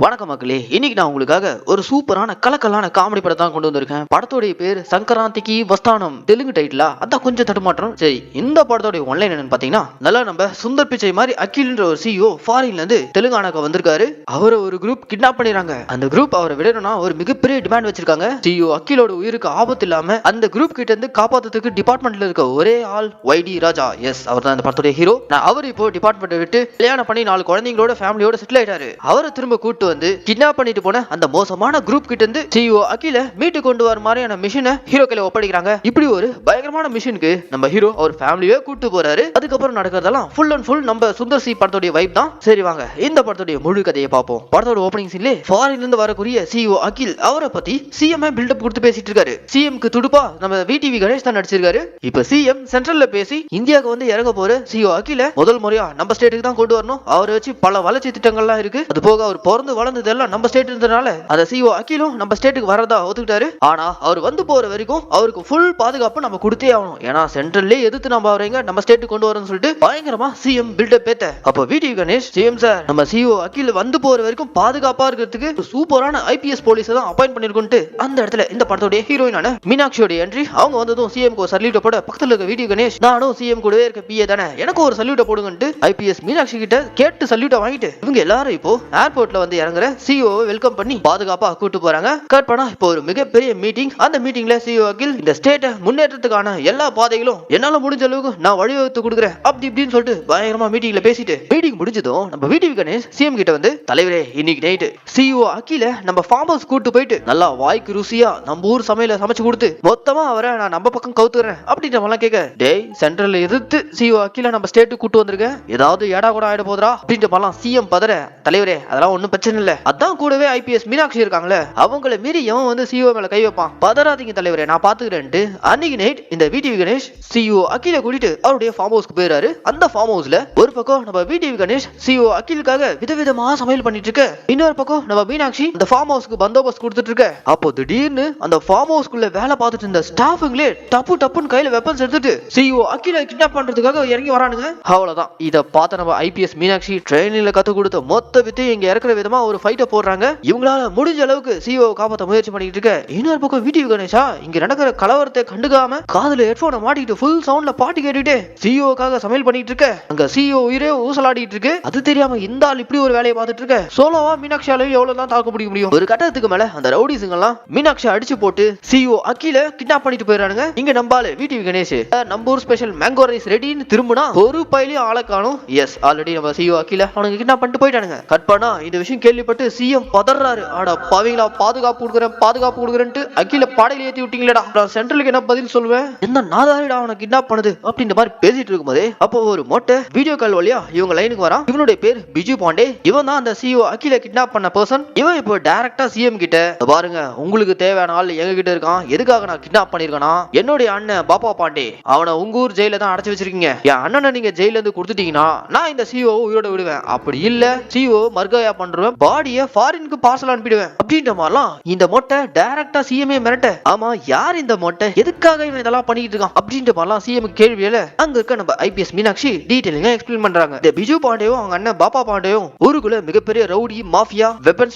வணக்கம் மக்களே, இன்னைக்கு நான் உங்களுக்காக ஒரு சூப்பரான கலக்கலான காமெடி படத்தை தான் கொண்டு வந்திருக்கேன். படத்தோடைய பேர் சங்கராந்திக்கு வஸ்தானம். தெலுங்கு டைட்டிலா அதான் கொஞ்சம் தடுமாற்றம். சரி, இந்த படத்தோடைய ஒன்லைன் என்னன்னு பாத்தீங்கன்னா, நல்லா நம்ம சுந்தர் பிச்சை மாதிரி அகில்ன்ற ஒரு சிஇஓ ஃபாரின்ல இருந்து தெலுங்கானாக்கு வந்திருக்காரு. அவரை ஒரு குரூப் கிட்னாப் பண்ணிடுறாங்க. அந்த குரூப் அவரை விடணும்னா ஒரு மிகப்பெரிய டிமாண்ட் வச்சிருக்காங்க. சிஇஓ அகிலோட உயிருக்கு ஆபத்து இல்லாம அந்த குரூப் கிட்ட இருந்து காப்பாத்துறதுக்கு டிபார்ட்மெண்ட்ல இருக்க ஒரே ஆள் YD ராஜா. எஸ், அவர் தான் இந்த படத்தோடைய ஹீரோ. அவர் இப்போ டிபார்ட்மெண்ட் விட்டு கல்யாணம் பண்ணி 4 குழந்தைங்களோட ஃபேமிலியோட செட்டில் ஆயிட்டாரு. அவரை திரும்ப கூட்டு வந்து கிட்னாப் பண்ணிட்டு போன அந்த மோசமான குரூப் கிட்ட இருந்து சிஇஓ அகில மீட்டு கொண்டு வர மாதிரியான மிஷனை ஹீரோ கையில ஒப்படைக்கிறாங்க. இப்படி ஒரு பயங்கரமான மிஷனுக்கு நம்ம ஹீரோ அவர் ஃபேமிலியே கூட்டு போறாரு. அதுக்கப்புறம் நடக்கிறதெல்லாம் ஃபுல் அண்ட் ஃபுல் நம்ம சுந்தர் சி படத்தோட வைப் தான். சரி வாங்க இந்த படத்தோட முழு கதையை பார்ப்போம். படத்தோட ஓபனிங் சீன்ல ஃபாரின்ல இருந்து வரக்கூடிய சிஇஓ அகில் அவரை பத்தி சிஎம் பில்டப் கொடுத்து பேசிட்டு இருக்காரு. சிஎம்க்கு துடுப்பா நம்ம விடிவி கணேஷ் தான் நடிச்சிருக்காரு. இப்ப சிஎம் சென்ட்ரல்ல பேசி இந்தியாவுக்கு வந்து இறங்க போற சிஇஓ அகில முதல் முறையா நம்ம ஸ்டேட்டுக்கு தான் கொண்டு வரணும். அவரை வச்சு பல வளர்ச்சி திட்டங்கள்லாம் இருக்கு. அது போக அவர் பிறந்து வளர்ந்தது எல்லாம் நம்ம ஸ்டேட் இருந்தனால அந்த சிஇஓ அகிலும் நம்ம ஸ்டேட்டுக்கு வரதா ஒத்துக்கிட்டாரு. ஆனா அவர் வந்து போற வரைக்கும் அவருக்கு ஃபுல் பாதுகாப்பு நம்ம கொடுத்தே ஆகணும். ஏன்னா சென்ட்ரல்லே எதிர்த்து நம்ம அவரைங்க நம்ம ஸ்டேட்டுக்கு கொண்டு வரணும்னு சொல்லிட்டு பயங்கரமா சிஎம் பில்டப் பேத்த. அப்ப விடிவி கணேஷ், சிஎம் சார், நம்ம சிஇஓ அகில் வந்து போற வரைக்கும் பாதுகாப்பா இருக்கிறதுக்கு சூப்பரான ஐபிஎஸ் போலீஸ் தான் அப்பாயிண்ட் பண்ணிருக்கோம்னு அந்த இடத்துல இந்த படத்தோட ஹீரோயினான மீனாட்சியோட என்ட்ரி. அவங்க வந்ததும் சிஎம்க்கு ஒரு சல்யூட் போட பக்கத்துல இருக்க விடிவி கணேஷ், நானும் சிஎம் கூடவே இருக்க பிஏ தானே, எனக்கு ஒரு சல்யூட் போடுங்கன்ட்டு ஐபிஎஸ் மீனாட்சி கிட்ட கேட்டு சல்யூட் வாங்கிட்டு இவங்க எல்லாரும் இப்போ ஏர்போர்ட்ல வந்து இறங்குற சிஇஓ வெல்கம் பண்ணி பாதுகாப்பா கூட்டு போறாங்க. கட் பண்ணா இப்போ ஒரு மிகப்பெரிய மீட்டிங். அந்த மீட்டிங்ல சிஇஓ அகில் இந்த ஸ்டேட்டை முன்னேற்றத்துக்கான எல்லா பாதைகளும் என்னால முடிஞ்ச அளவுக்கு நான் வழிவகுத்து கொடுக்குறேன் அப்படி இப்படின்னு சொல்லிட்டு பயங்கரமா மீட்டிங்ல பேசிட்டு மீட்டிங் முடிஞ்சதும் நம்ம விடிவி கணேஷ் சிஎம் கிட்ட வந்து, தலைவரே இன்னைக்கு நைட்டு சிஇஓ அகில நம்ம ஃபார்ம் ஹவுஸ் கூட்டு போயிட்டு நல்லா வாய்க்கு ருசியா நம்ம ஊர் சமையல சமைச்சு கொடுத்து மொத்தமா அவரை நான் நம்ம பக்கம் கவுத்துறேன் அப்படின்ற மாதிரிலாம் கேட்க, டேய் சென்ட்ரல்ல எதிர்த்து சிஇஓ அகில நம்ம ஸ்டேட்டுக்கு கூட்டு வந்திருக்கேன், ஏதாவது ஏடா கூட ஆயிட போதுரா அப்படின்ற மாதிரிலாம் சிஎம் பதற, தலைவரே அதெல்லாம் ஒன்னும் பிரச்சனை இல்ல, அதான் கூடவே ஐபிஎஸ் மீனாட்சி இருக்காங்களே, அவங்கள மீறி எவன் வந்து சிஇஓ மேல கை வைப்பான், பதறாதீங்க தலைவரே நான் பாத்துக்கிறேன்ட்டு அன்னைக்கு நைட் இந்த விடிவி கணேஷ் சிஇஓ அகில கூட்டிட்டு அவருடைய ஃபார்ம் ஹவுஸ்க்கு போயிறாரு. அந்த ஃபார்ம் ஹவுஸ்ல ஒரு பக்கம் நம்ம விடிவி கணேஷ் சிஇஓ அகிலுக்காக விதவிதமா சமையல் பண்ணிட்டு இருக்க, இன்னொரு பக்கம் நம்ம மீனாட்சி அந்த ஃபார்ம் ஹவுஸ்க்கு பந்தோபஸ்து கொடுத்துட்டு இருக்க. அப்போ திடீர்னு அந்த ஃபார்ம் ஹவுஸ்க்குள்ள வேலை பார்த்துட்டு இருந்த ஸ்டாஃபுங்களே டப்பு டப்புன்னு கையில வெப்பன்ஸ் எடுத்துட்டு சிஇஓ அகில கிட்னாப் பண்றதுக்காக இறங்கி வரானுங்க. அவ்வளவுதான். இத பார்த்த நம்ம ஐபிஎஸ் மீனாட்சி ட்ரெயினிங்ல கத்து கொடுத்த மொத்த வித்து இங்க இறக்குற விதமா ஒரு ஃபைட்ட போடுறாங்க. இவங்களால முடிஞ்ச அளவுக்கு சிஇஓ காப்பாத்த முயற்சி பண்ணிட்டு இருக்க. இன்னொரு பக்கம் விடிவி கணேஷா இங்க நடக்கிற கலவரத்தை கண்டுக்காம காதுல ஹெட்போனை மாட்டிட்டு ஃபுல் சவுண்ட்ல பாட்டு கேட்டுட்டு சிஇஓக்காக சமையல் பண்ணிட்டு இருக்க. அங்க சிஇஓ உயிரே ஊசலாடிட்டு இருக்கு. அது தெரியாம இந்த ஆள் இப்படி ஒரு வேலையை பார்த்துட்டு இருக்க. சோலோவா மீனாட்சியாலையும் எவ்வளவு தான் தாக்க முடியும். ஒரு கட்டத்துக்கு மேல அந்த ரவுடிஸுங்க எல்லாம் மீனாட்சி அடிச்சு போட்டு சிஇஓ அகில கிட்னாப் பண்ணிட்டு போயிடறானுங்க. இங்க நம்பால விடிவி கணேஷ் நம்ம ஊர் ஸ்பெஷல் மேங்கோ ரைஸ் ரெடின்னு திரும்பினா ஒரு பையிலையும் ஆளை காணும். எஸ், ஆல்ரெடி நம்ம சிஇஓ அகில அவனுக்கு கிட்னாப் பண்ணிட்டு போயிட்டானுங்க. கட் பண்ணா இந்த விஷயம் கேள்விப்பட்டு சிஎம் பதறாரு. ஆடா பாவீங்களா, பாதுகாப்பு கொடுக்குறேன்ட்டு அகில பாடையில ஏத்தி விட்டீங்களேடா, நான் சென்ட்ரலுக்கு என்ன பதில் சொல்லுவேன், என்ன நாதாரிடா அவனை கிட்னாப் பண்ணுது அப்படின்ற மாதிரி பேசிட்டு இருக்கும்போதே அப்போ ஒரு மொட்டை வீடியோ கால் வழியா இவங்க லைனுக்கு வரான். இவனுடைய பேர் பிஜு பாண்டே. இவன் தான் அந்த சிஇஓ அகில கிட்னாப் பண்ண பர்சன். இவன் இப்போ டைரக்டா சிஎம் கிட்ட, பாருங்க உங்களுக்கு தேவையான ஆள் எங்க கிட்ட இருக்கான், எதுக்காக நான் கிட்னாப் பண்ணிருக்கேனா, என்னுடைய அண்ணன் பாப்பா பாண்டே அவனை உங்க ஊர் ஜெயில தான் அடைச்சு வச்சிருக்கீங்க, என் அண்ணனை நீங்க ஜெயில இருந்து கொடுத்துட்டீங்கன்னா நான் இந்த சிஇஓ உயிரோட விடுவேன், அப்படி இல்ல சிஇஓ மர்காயா பண்றேன், பாடியை ஃபாரினுக்கு பார்சல் அனுப்பிடுவேன் அப்படின்ற மாதிரிலாம் இந்த மொட்டை டைரக்டா சிஎம் மிரட்ட. ஆமா, யார் இந்த மொட்டை, எதுக்காக இவன் இதெல்லாம் பண்ணிட்டு இருக்கான் அப்படின்ற மாதிரிலாம் சிஎம் கேள்வியில அங்க இருக்க நம்ம ஐபிஎஸ் மீனாட்சி டீடைலிங்கா எக்ஸ்பிளைன் பண்றாங்க. இந்த பிஜு பாண்டேவும் அவங்க அண்ணன் பாப்பா பாண்டேவும் ஊருக்குள்ள மிகப்பெரிய rowdy, mafia, weapon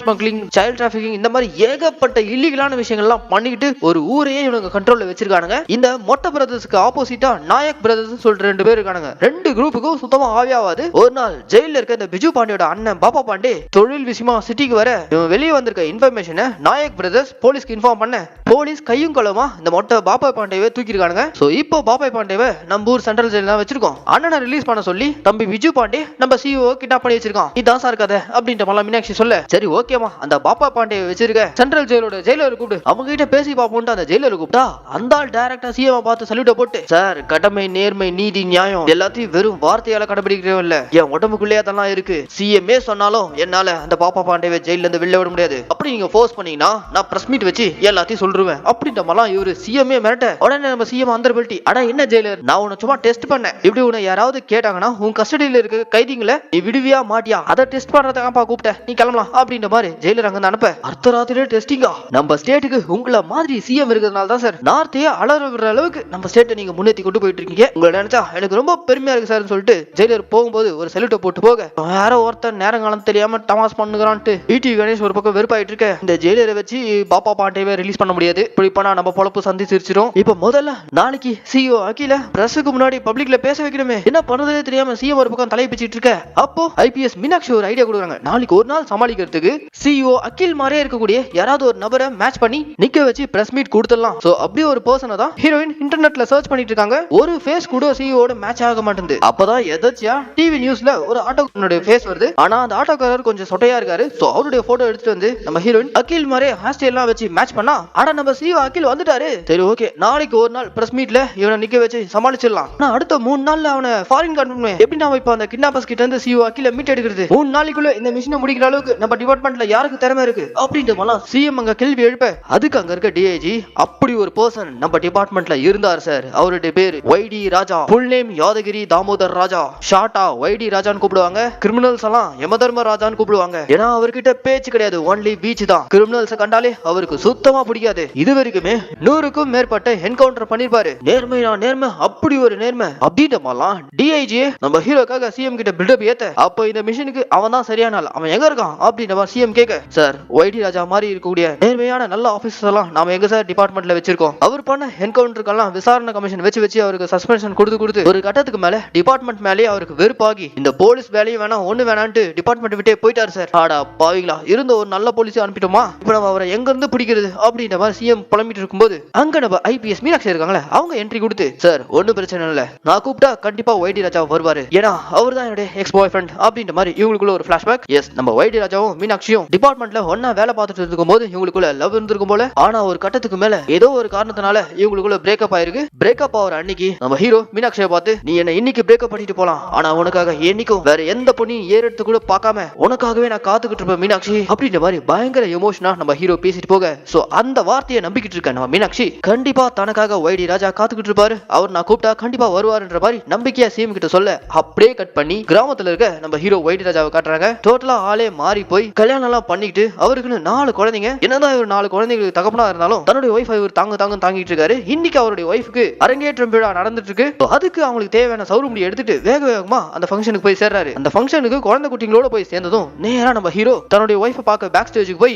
smuggling, child trafficking இந்த மாதிரி ஏகப்பட்ட இல்லீகலான விஷயங்கள்லாம் பண்ணிக்கிட்டு ஒரு ஊரையே இவங்க கண்ட்ரோல்ல வச்சிருக்கானுங்க. இந்த மொட்டை பிரதர்ஸ்க்கு ஆப்போசிட்டா நாயக் பிரதர்ஸ் சொல்லிட்டு 2 பேர் இருக்கானுங்க. 2 குரூப்புக்கும் சுத்தமா ஆவியாவாது. ஒரு நாள் ஜெயில இருக்க இந்த பிஜு பாண்டியோட அண்ணன் பாப்பா பாண்டே தொழில் விஷயமா சிட்டிக்கு வர இவன் வெளியே வந்திருக்க இன்ஃபர்மேஷனை நாயக் பிரதர்ஸ் போலீஸ்க்கு இன்ஃபார்ம் பண்ண, போலீஸ் கையும் களமா இந்த மொட்டை பாப்பாய் பாண்டேவை தூக்கிருக்கானுங்க. சோ இப்போ பாப்பாய் பாண்டேவை நம்ம ஊர் சென்ட்ரல் ஜெயில தான் வச்சிருக்கோம். அண்ணனை ரிலீஸ் பண்ண சொல்லி தம்பி விஜு பாண்டே நம்ம சிஇஓ கிட்னாப் பண்ணி வச்சிருக்கான், இதான் சார் கதை அப்படின்ற மாதிரி மீனாட்சி சொல்ல, சரி ஓகேமா அந்த பாப்பாய் பாண்டேவை வச்சிருக்க சென்ட்ரல் ஜெயிலோட ஜெயிலர் கூப்பிடு, அவங்க கிட்ட பேசி பாப்போம்னு அந்த ஜெயிலர் கூப்பிட்டா அந்த ஆள் டைரக்டா சிஎம் பார்த்து சல்யூட் போட்டு, சார் கடமை, நேர்மை, நீதி, நியாயம் எல்லாத்தையும் வெறும் வார்த்தையால கடைபிடிக்கிறோம் இல்ல, என் உடம்புக்குள்ளே அதெல்லாம் இருக்கு, சிஎம்ஏ சொன்னாலும் என்னால அந்த பாப்பா பாண்டேவை ஜெயில இருந்து வெளில விட முடியாது, அப்படி நீங்க ஃபோர்ஸ் பண்ணீங்கன்னா நான் பிரஸ் மீட் வச்சு எல்லாத்தையும் சொல்றேன் அப்படின்ற மாதிரிலாம் இவரு சிஎம்ஏ மிரட்ட. உடனே நம்ம சிஎம் அந்த பெல்ட்டி, அட என்ன ஜெயிலர், நான் உன்னை சும்மா டெஸ்ட் பண்ணேன், இப்படி உன்னை யாராவது கேட்டாங்கன்னா உன் கஸ்டடியில இருக்க கைதிங்களை நீ விடுவியா மாட்டியா, அதை டெஸ்ட் பண்றதுக்காப்பா கூப்பிட்டேன், நீ கிளம்பலாம் அப்படின்ற மாதிரி ஜெயிலர் அங்க அனுப்ப. அர்த்தராத்திரியே டெஸ்டிங்கா, நம்ம ஸ்டேட்டுக்கு உங்களை மாதிரி சிஎம் இருக்கிறதுனால தான் சார் நார்த்தையே அலற விடுற அளவுக்கு நம்ம ஸ்டேட்டை நீங்க முன்னேற்றி கொண்டு போயிட்டு இருக்கீங்க, உங்களை நினைச்சா எனக்கு ரொம்ப பெருமையா இருக்கு சார் சொல்லிட்டு ஜெயிலர் போகும்போது ஒரு சல்யூட்டை போட்டு போக, யாரோ ஒருத்தர் நேரம் காலம் தெரியாம டமாஸ் பண்ணு பண்ணுறான்ட்டு டிடிவி கணேஷ் ஒரு பக்கம் வெறுப்பாயிட்டு இருக்க. இந்த ஜெயிலரை வச்சு பாப்பா பாண்டேவை ரிலீஸ் பண்ண முடியாது, இப்படி பண்ணா நம்ம பொழப்பு சந்திச்சிருச்சிரும். இப்ப முதல்ல நாளைக்கு சிஇஓ அகில பிரஸுக்கு முன்னாடி பப்ளிக்ல பேச வைக்கணுமே, என்ன பண்றதே தெரியாம சிஎம் ஒரு பக்கம் தலை பிச்சிட்டு இருக்க. அப்போ ஐபிஎஸ் மீனாட்சி ஒரு ஐடியா கொடுக்குறாங்க. நாளைக்கு ஒரு நாள் சமாளிக்கிறதுக்கு சிஇஓ அகில் மாதிரியே இருக்கக்கூடிய யாராவது ஒரு நபரை மேட்ச் பண்ணி நிக்க வச்சு பிரஸ் மீட் கொடுத்துடலாம். சோ அப்படி ஒரு பர்சனை தான் ஹீரோயின் இன்டர்நெட்ல சர்ச் பண்ணிட்டு இருக்காங்க. ஒரு ஃபேஸ் கூட சிஇஓட மேட்ச் ஆக மாட்டேங்குது. அப்பதான் எதாச்சியா டிவி நியூஸ்ல ஒரு ஆட்டோக்காரனுடைய ஃபேஸ் வருது. ஆனா அந்த ஆட்டோக்காரர் கொஞ்சம் சொட்டையா இருக்காரு. சோ அவருடைய போட்டோ எடுத்துட்டு வந்து நம்ம ஹீரோயின் அகில் மாதிரி ஹேர் ஸ்டைல் எல்லாம் வச்சு மேட்ச் பண்ணா, ஆனா நம்ம சிஇஓ அகில் வந்துட்டாரு. சரி ஓகே, நாளைக்கு ஒரு நாள் பிரஸ் மீட்ல இவனை நிக்க வச்சு சமாளிச்சிடலாம். ஆனா அடுத்த 3 நாள்ல அவனை ஃபாரின் காட்டணுமே, எப்படி நாம இப்ப அந்த கிட்னாப்பர்ஸ் கிட்ட இருந்து சிஇஓ அகில மீட் எடுக்கிறது? 3 நாளைக்குள்ள இந்த மிஷனை முடிக்கிற அளவுக்கு நம்ம டிபார்ட்மெண்ட்ல யாருக்கு திறமை இருக்கு அப்படின்ட்டு சிஎம் அங்க கேள்வி எழுப்ப, அதுக்கு அங்க இருக்க டிஐஜி, அப்படி ஒரு பர்சன் நம்ம டிபார்ட்மெண்ட்ல இருந்தார் சார், அவருடைய பேரு ஒய்டி ராஜா, ஃபுல் நேம் யாதகிரி தாமோதர் ராஜா, ஷார்ட்டா ஒய்டி ராஜான்னு கூப்பிடுவாங்க. கிரிமினல்ஸ் எல்லாம் யமதர்ம ராஜான்னு கூப்பிடுவாங்க. ஏன்னா அவர்கிட்ட பேச்சு கிடையாது, ஒன்லி பீச் தான். கிரிமினல்ஸ் கண்டாலே அவருக்கு சுத்தமா பிடிக்காது. இது வரைக்குமே 100க்கும் மேற்பட்ட என்கவுண்டர் பண்ணிருப்பாரு. நேர்மையா நேர்மை, அப்படி ஒரு நேர்மை அப்படின்ற மாதிரிலாம் டிஐஜி நம்ம ஹீரோக்காக சிஎம் கிட்ட பில்டப் ஏத்த, அப்ப இந்த மிஷனுக்கு அவன் தான் சரியான ஆள், அவன் எங்க இருக்கான் அப்படின்ற மாதிரி சிஎம் கேட்க, சார் ஒய்டி ராஜா மாதிரி இருக்கக்கூடிய நேர்மையான நல்ல ஆபீசர்ஸ் எல்லாம் நாம எங்க சார் டிபார்ட்மெண்ட்ல வச்சிருக்கோம். அவர் பண்ண என்கவுண்டருக்கெல்லாம் விசாரணை கமிஷன் வச்சு அவருக்கு சஸ்பென்ஷன் கொடுத்து ஒரு கட்டத்துக்கு மேல டிபார்ட்மெண்ட் மேலே அவருக்கு வெறுப்பாகி இந்த போலீஸ் வேலையும் வேணாம் ஒண்ணு வேணான்ட்டு டிபார்ட்மெண்ட் விட்டே போயிட்டாரு சார். ஆடா பாவீங்களா, இருந்த ஒரு நல்ல போலீஸ் அனுப்பிட்டோமா, இப்ப நம்ம அவரை எங்க இருந்து பிடிக்கிறது அப்படின்ற மாதிரி சிஎம் புலம்பிட்டு இருக்கும்போது அங்க நம்ம ஐபிஎஸ் மீனாட்சி இருக்காங்களே, அவங்க என்ட்ரி கொடுத்து, சார் ஒன்னும் பிரச்சனை இல்ல, நான் கூப்பிட்டா கண்டிப்பா ஒய்டி ராஜா வருவாரு, ஏன்னா அவர் தான் என்னுடைய எக்ஸ் பாய் ஃப்ரெண்ட் அப்படின்ற மாதிரி இவங்களுக்குள்ள ஒரு பிளாஷ்பேக். எஸ், நம்ம ஒய்டி ராஜாவும் மீனாட்சியும் டிபார்ட்மெண்ட்ல ஒன்னா வேலை பார்த்துட்டு இருக்கும் போது இவங்களுக்குள்ள லவ் இருந்திருக்கும் போல. ஆனா ஒரு கட்டத்துக்கு மேல ஏதோ ஒரு காரணத்தினால இவங்களுக்குள்ள பிரேக்கப் ஆயிருக்கு. பிரேக்கப் ஆகிற அன்னைக்கு நம்ம ஹீரோ மீனாட்சியை பார்த்து, நீ என்ன இன்னைக்கு பிரேக்கப் பண்ணிட்டு போலாம், ஆனா உனக்காக என்னைக்கும் வேற எந்த பொண்ணையும் ஏறெடுத்து கூட பார்க்காம உனக்காகவே நான் காத்துக்கிட்டு இருப்பேன் மீனாட்சி அப்படின்ற மாதிரி பயங்கர எமோஷனா நம்ம ஹீரோ பேசிட்டு போக, சோ அந்த வார்த்தையை நம்பிக்கிட்டு இருக்க நம்ம மீனாட்சி கண்டிப்பா தனக்காக ஒய்டி ராஜா காத்துக்கிட்டு இருப்பாரு, அவர் நான் கூப்பிட்டா கண்டிப்பா வருவாருன்ற மாதிரி நம்பிக்கையா சிஎம் கிட்ட சொல்ல, அப்படியே கட் பண்ணி கிராமத்துல இருக்க நம்ம ஹீரோ ஒய்டி ராஜாவை காட்டுறாங்க. டோட்டலா ஆளே மாறி போய் கல்யாணம் எல்லாம் பண்ணிக்கிட்டு அவருக்குன்னு 4 குழந்தைங்க. என்னதான் இவர் 4 குழந்தைங்களுக்கு தகப்பனா இருந்தாலும் தன்னுடைய ஒய்ஃப் இவர் தாங்கிட்டு இருக்காரு. இன்னைக்கு அவருடைய ஒய்ஃபுக்கு அரங்கேற்றம் விழா நடந்துட்டு இருக்கு. அதுக்கு அவங்களுக்கு தேவையான சௌரமுடி எடுத்துட்டு வேகமா அந்த ஃபங்க்ஷனுக்கு போய் சேர்றாரு. அந்த ஃபங்க்ஷனுக்கு குழந்தை குட்டிங்களோட போய் சேர்ந்ததும் நேரா நம்ம ஹீரோ தன்னுடைய ஒய்ஃபை பார்க்க பேக் ஸ்டேஜுக்கு போய்,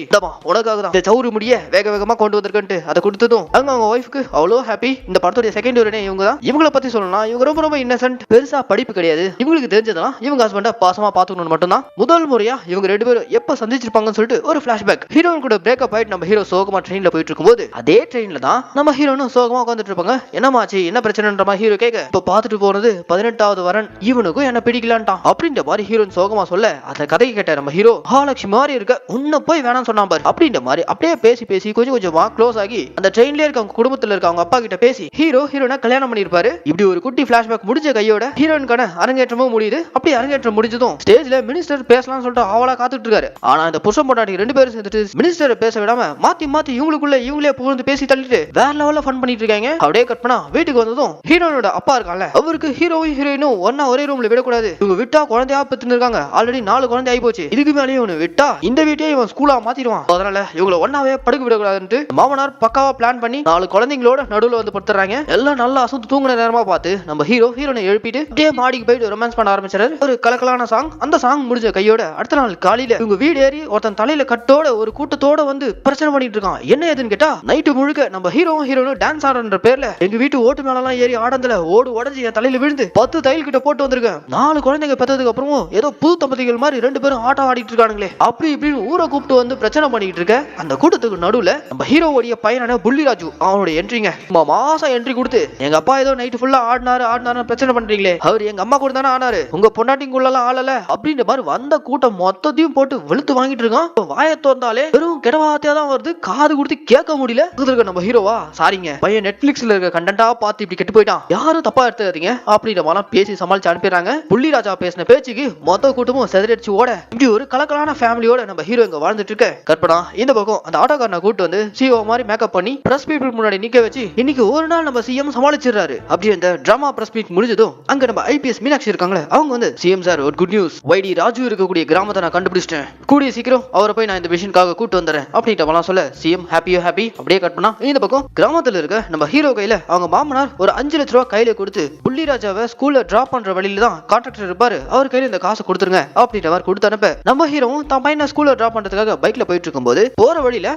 உனக்காக தான் இந்த சௌரமுடிய வேகமா கொண்டு வந்திருக்கன்ட்டு அதை கொடுத்ததும் அங்க அவங்க ஒய்ஃபுக்கு அவ்வளோ ஹாப்பி. இந்த படத்துடைய செகண்ட் ஹீரோனே இவங்க தான். இவங்களை பத்தி சொல்லணும்னா இவங்க ரொம்ப இன்னசென்ட், பெருசா படிப்பு கிடையாது. இவங்களுக்கு தெரிஞ்சதெல்லாம் இவங்க ஹஸ்பண்ட பாசமா பாத்துக்கணும் மட்டும்தான். முதல் முறையா இவங்க 2 பேரும் எப்ப சந்திச்சிருப்பாங்கன்னு சொல்லிட்டு ஒரு பிளாஷ்பேக். ஹீரோயின் கூட பிரேக்கப் ஆயிட்டு நம்ம ஹீரோ சோகமா ட்ரெயின்ல போயிட்டு இருக்கும்போது அதே ட்ரெயின்ல தான் நம்ம ஹீரோனும் சோகமா உட்காந்துட்டு இருப்பாங்க. என்னமாச்சு என்ன பிரச்சனைன்ற மாதிரி ஹீரோ கேட்க, இப்ப பாத்துட்டு போனது 18வது வரன், இவனுக்கும் என்ன பிடிக்கலான்ட்டான் அப்படின்ற மாதிரி ஹீரோயின் சோகமா சொல்ல, அந்த கதையை கேட்ட நம்ம ஹீரோ, மகாலட்சுமி மாதிரி இருக்க உன்ன போய் வேணாம் சொன்னா பாரு அப்படின்ற மாதிரி அப்படியே பேசி கொஞ்சமா க்ளோஸ் ஆகி அந்த ட்ரெயின்லயே இருக்க அவங்க குடும்பத்துல இருக்க அவங்க அப்பா கிட்ட பேசி ஹீரோனை கல்யாணம் பண்ணிருப்பாரு. இப்படி ஒரு குட்டி பிளாஷ்பேக் முடிஞ்ச கையோட ஹீரோயின்கான அரங்கேற்றமும் முடியுது. அப்படி அரங்கேற்றம் முடிஞ்சதும் ஸ்டேஜ்ல மினிஸ்டர் பேசலாம்னு சொல்லிட்டு அவளா காத்துட்டு இருக்காரு. ஆனா இந்த புருஷன் பொண்டாட்டி 2 பேரும் சேர்ந்துட்டு மினிஸ்டரை பேச விடாம மாத்தி இவங்களுக்குள்ள இவங்களே புகழ்ந்து பேசி தள்ளிட்டு வேற லெவல்ல ஃபன் பண்ணிட்டு இருக்காங்க. அப்படியே கட் பண்ணா வீட்டுக்கு வந்ததும் ஹீரோனோட அப்பா இருக்கான்ல, அவருக்கு ஹீரோயினும் ஒன்னா ஒரே ரூம்ல விடக்கூடாது, இவங்க விட்டா குழந்தையா பெத்துன்னு இருக்காங்க, ஆல்ரெடி 4 குழந்தை ஆகி போச்சு, இதுக்கு மேலேயே இவனு விட்டா இந்த வீட்டையே இவன் ஸ்கூலா மாத்திடுவான், அதனால இவங்களை ஒன்னாவே படுக்க விடக்கூடாதுன்னு மாமனார் பக்காவா பிளான் பண்ணி 4 குழந்தைங்களோட நடுவுல வந்து படுத்துறாங்க. எல்லாம் நல்லா அசந்து தூங்குற நேரமா பார்த்து நம்ம ஹீரோனை எழுப்பிட்டு அப்படியே மாடிக்கு போயிட்டு ரொமான்ஸ் பண்ண ஆரம்பிச்சாரு. ஒரு கலக்கலான சாங். அந்த சாங் முடிஞ்ச கையோட அடுத்த நாள் காலையில இவங்க வீடு ஏறி ஒருத்தன் தலையில கட்டோட ஒரு கூட்டத்தோட வந்து பிரச்சனை பண்ணிட்டு இருக்கான். என்ன ஏதுன்னு கேட்டா, நைட்டு முழுக்க நம்ம ஹீரோனும் டான்ஸ் ஆடுற பேர்ல எங்க வீட்டு ஓட்டு மேலாம் ஏறி ஆடத்துல ஓடு உடஞ்சி என் தலையில விழுந்து 10 தையல் கிட்ட போட்டு வந்திருக்கேன். 4 குழந்தைங்க பெற்றதுக்கு அப்புறமும் ஏதோ புது தம்பதிகள் மாதிரி 2 பேரும் ஆட்டம் ஆடிட்டு இருக்கானுங்களே அப்படி இப்படின்னு ஊரை கூப்பிட்டு வந்து பிரச்சனை பண்ணிட்டு இருக்க. அந்த கூட்டத்துக்கு நடுவுல நம்ம ஹீரோவுடைய பையனான புள்ளிராஜு அவனுடைய என்ட்ரிங்க. மாசம் என்ட்ரி கொடுத்து, எங்க அப்பா ஏதோ நைட்டு ஃபுல்லா ஆடினாரு பிரச்சனை பண்றீங்களே, அவர் எங்க அம்மா கூட தானே ஆனாரு, உங்க பொண்டாட்டிங்குள்ளலாம் ஆளல அப்படின்ற மாதிரி வந்த கூட்டம் மொத்தத்தையும் போட்டு வெளுத்து வாங்கிட்டு இருக்கான். வாயை திறந்தாலே வெறும் கெடவாத்தையா தான் வருது, காது கொடுத்து கேட்க முடியல. நம்ம ஹீரோவா, சாரிங்க பையன் நெட்ஃபிளிக்ஸ்ல இருக்க கண்டென்ட்டா பார்த்து இப்படி கெட்டு போயிட்டான், யாரும் தப்பா எடுத்துக்காதீங்க அப்படின்ற மாதிரி பேசி சமாளிச்சு அனுப்பிடுறாங்க. புள்ளிராஜா பேசின பேச்சுக்கு மொத்த கூட்டமும் செதறடிச்சு ஓட, இப்படி ஒரு கலக்கலான ஃபேமிலியோட நம்ம ஹீரோ இங்க வாழ்ந்துட்டு இருக்க. கற்பனா இந்த பக்கம் அந்த ஆட்டோக்காரனை கூட்டு வந்து சிஓ மாதிரி மேக்கப் பண்ணி பிரஸ் பீப்புள் முன்னாடி நிக்க வச்சு இன்னைக்கு ஒரு நாள் நம்ம சிஎம் சமாளிச்சிடுறாரு. அப்படி அந்த டிராமா பிரஸ் மீட் முடிஞ்சதும் அங்க நம்ம ஐபிஎஸ் மீனாட்சி இருக்காங்களே, அவங்க வந்து, சிஎம் சார் ஒரு குட் நியூஸ், ஒய்டி ராஜு இருக்கக்கூடிய கிராமத்தை நான் கண்டுபிடிச்சிட்டேன், கூடிய சீக்கிரம் அவரை போய் நான் இந்த மிஷனுக்காக கூட்டு வந்துறேன் அப்படின்ட்டு சொல்ல சிஎம் ஹாப்பி. அப்படியே கட் பண்ணா இந்த பக்கம் கிராமத்துல இருக்க நம்ம ஹீரோ கையில அவங்க மாமனார் ஒரு 5 லட்ச ரூபாய் கையில கொடுத்து, புள்ளிராஜாவை ஸ்கூல்ல டிராப் பண்ற வழியில தான் கான்ட்ராக்டர் இருப்பாரு, அவர் கையில இந்த காசை கொடுத்துருங்க அப்படின்ற மாதிரி கொடுத்து அனுப்ப, நம்ம ஹீரோவும் தான் பையனை ஸ்கூல்ல டிராப் பண்றதுக்காக பைக்ல போயிட்டு இருக்கும்போது போற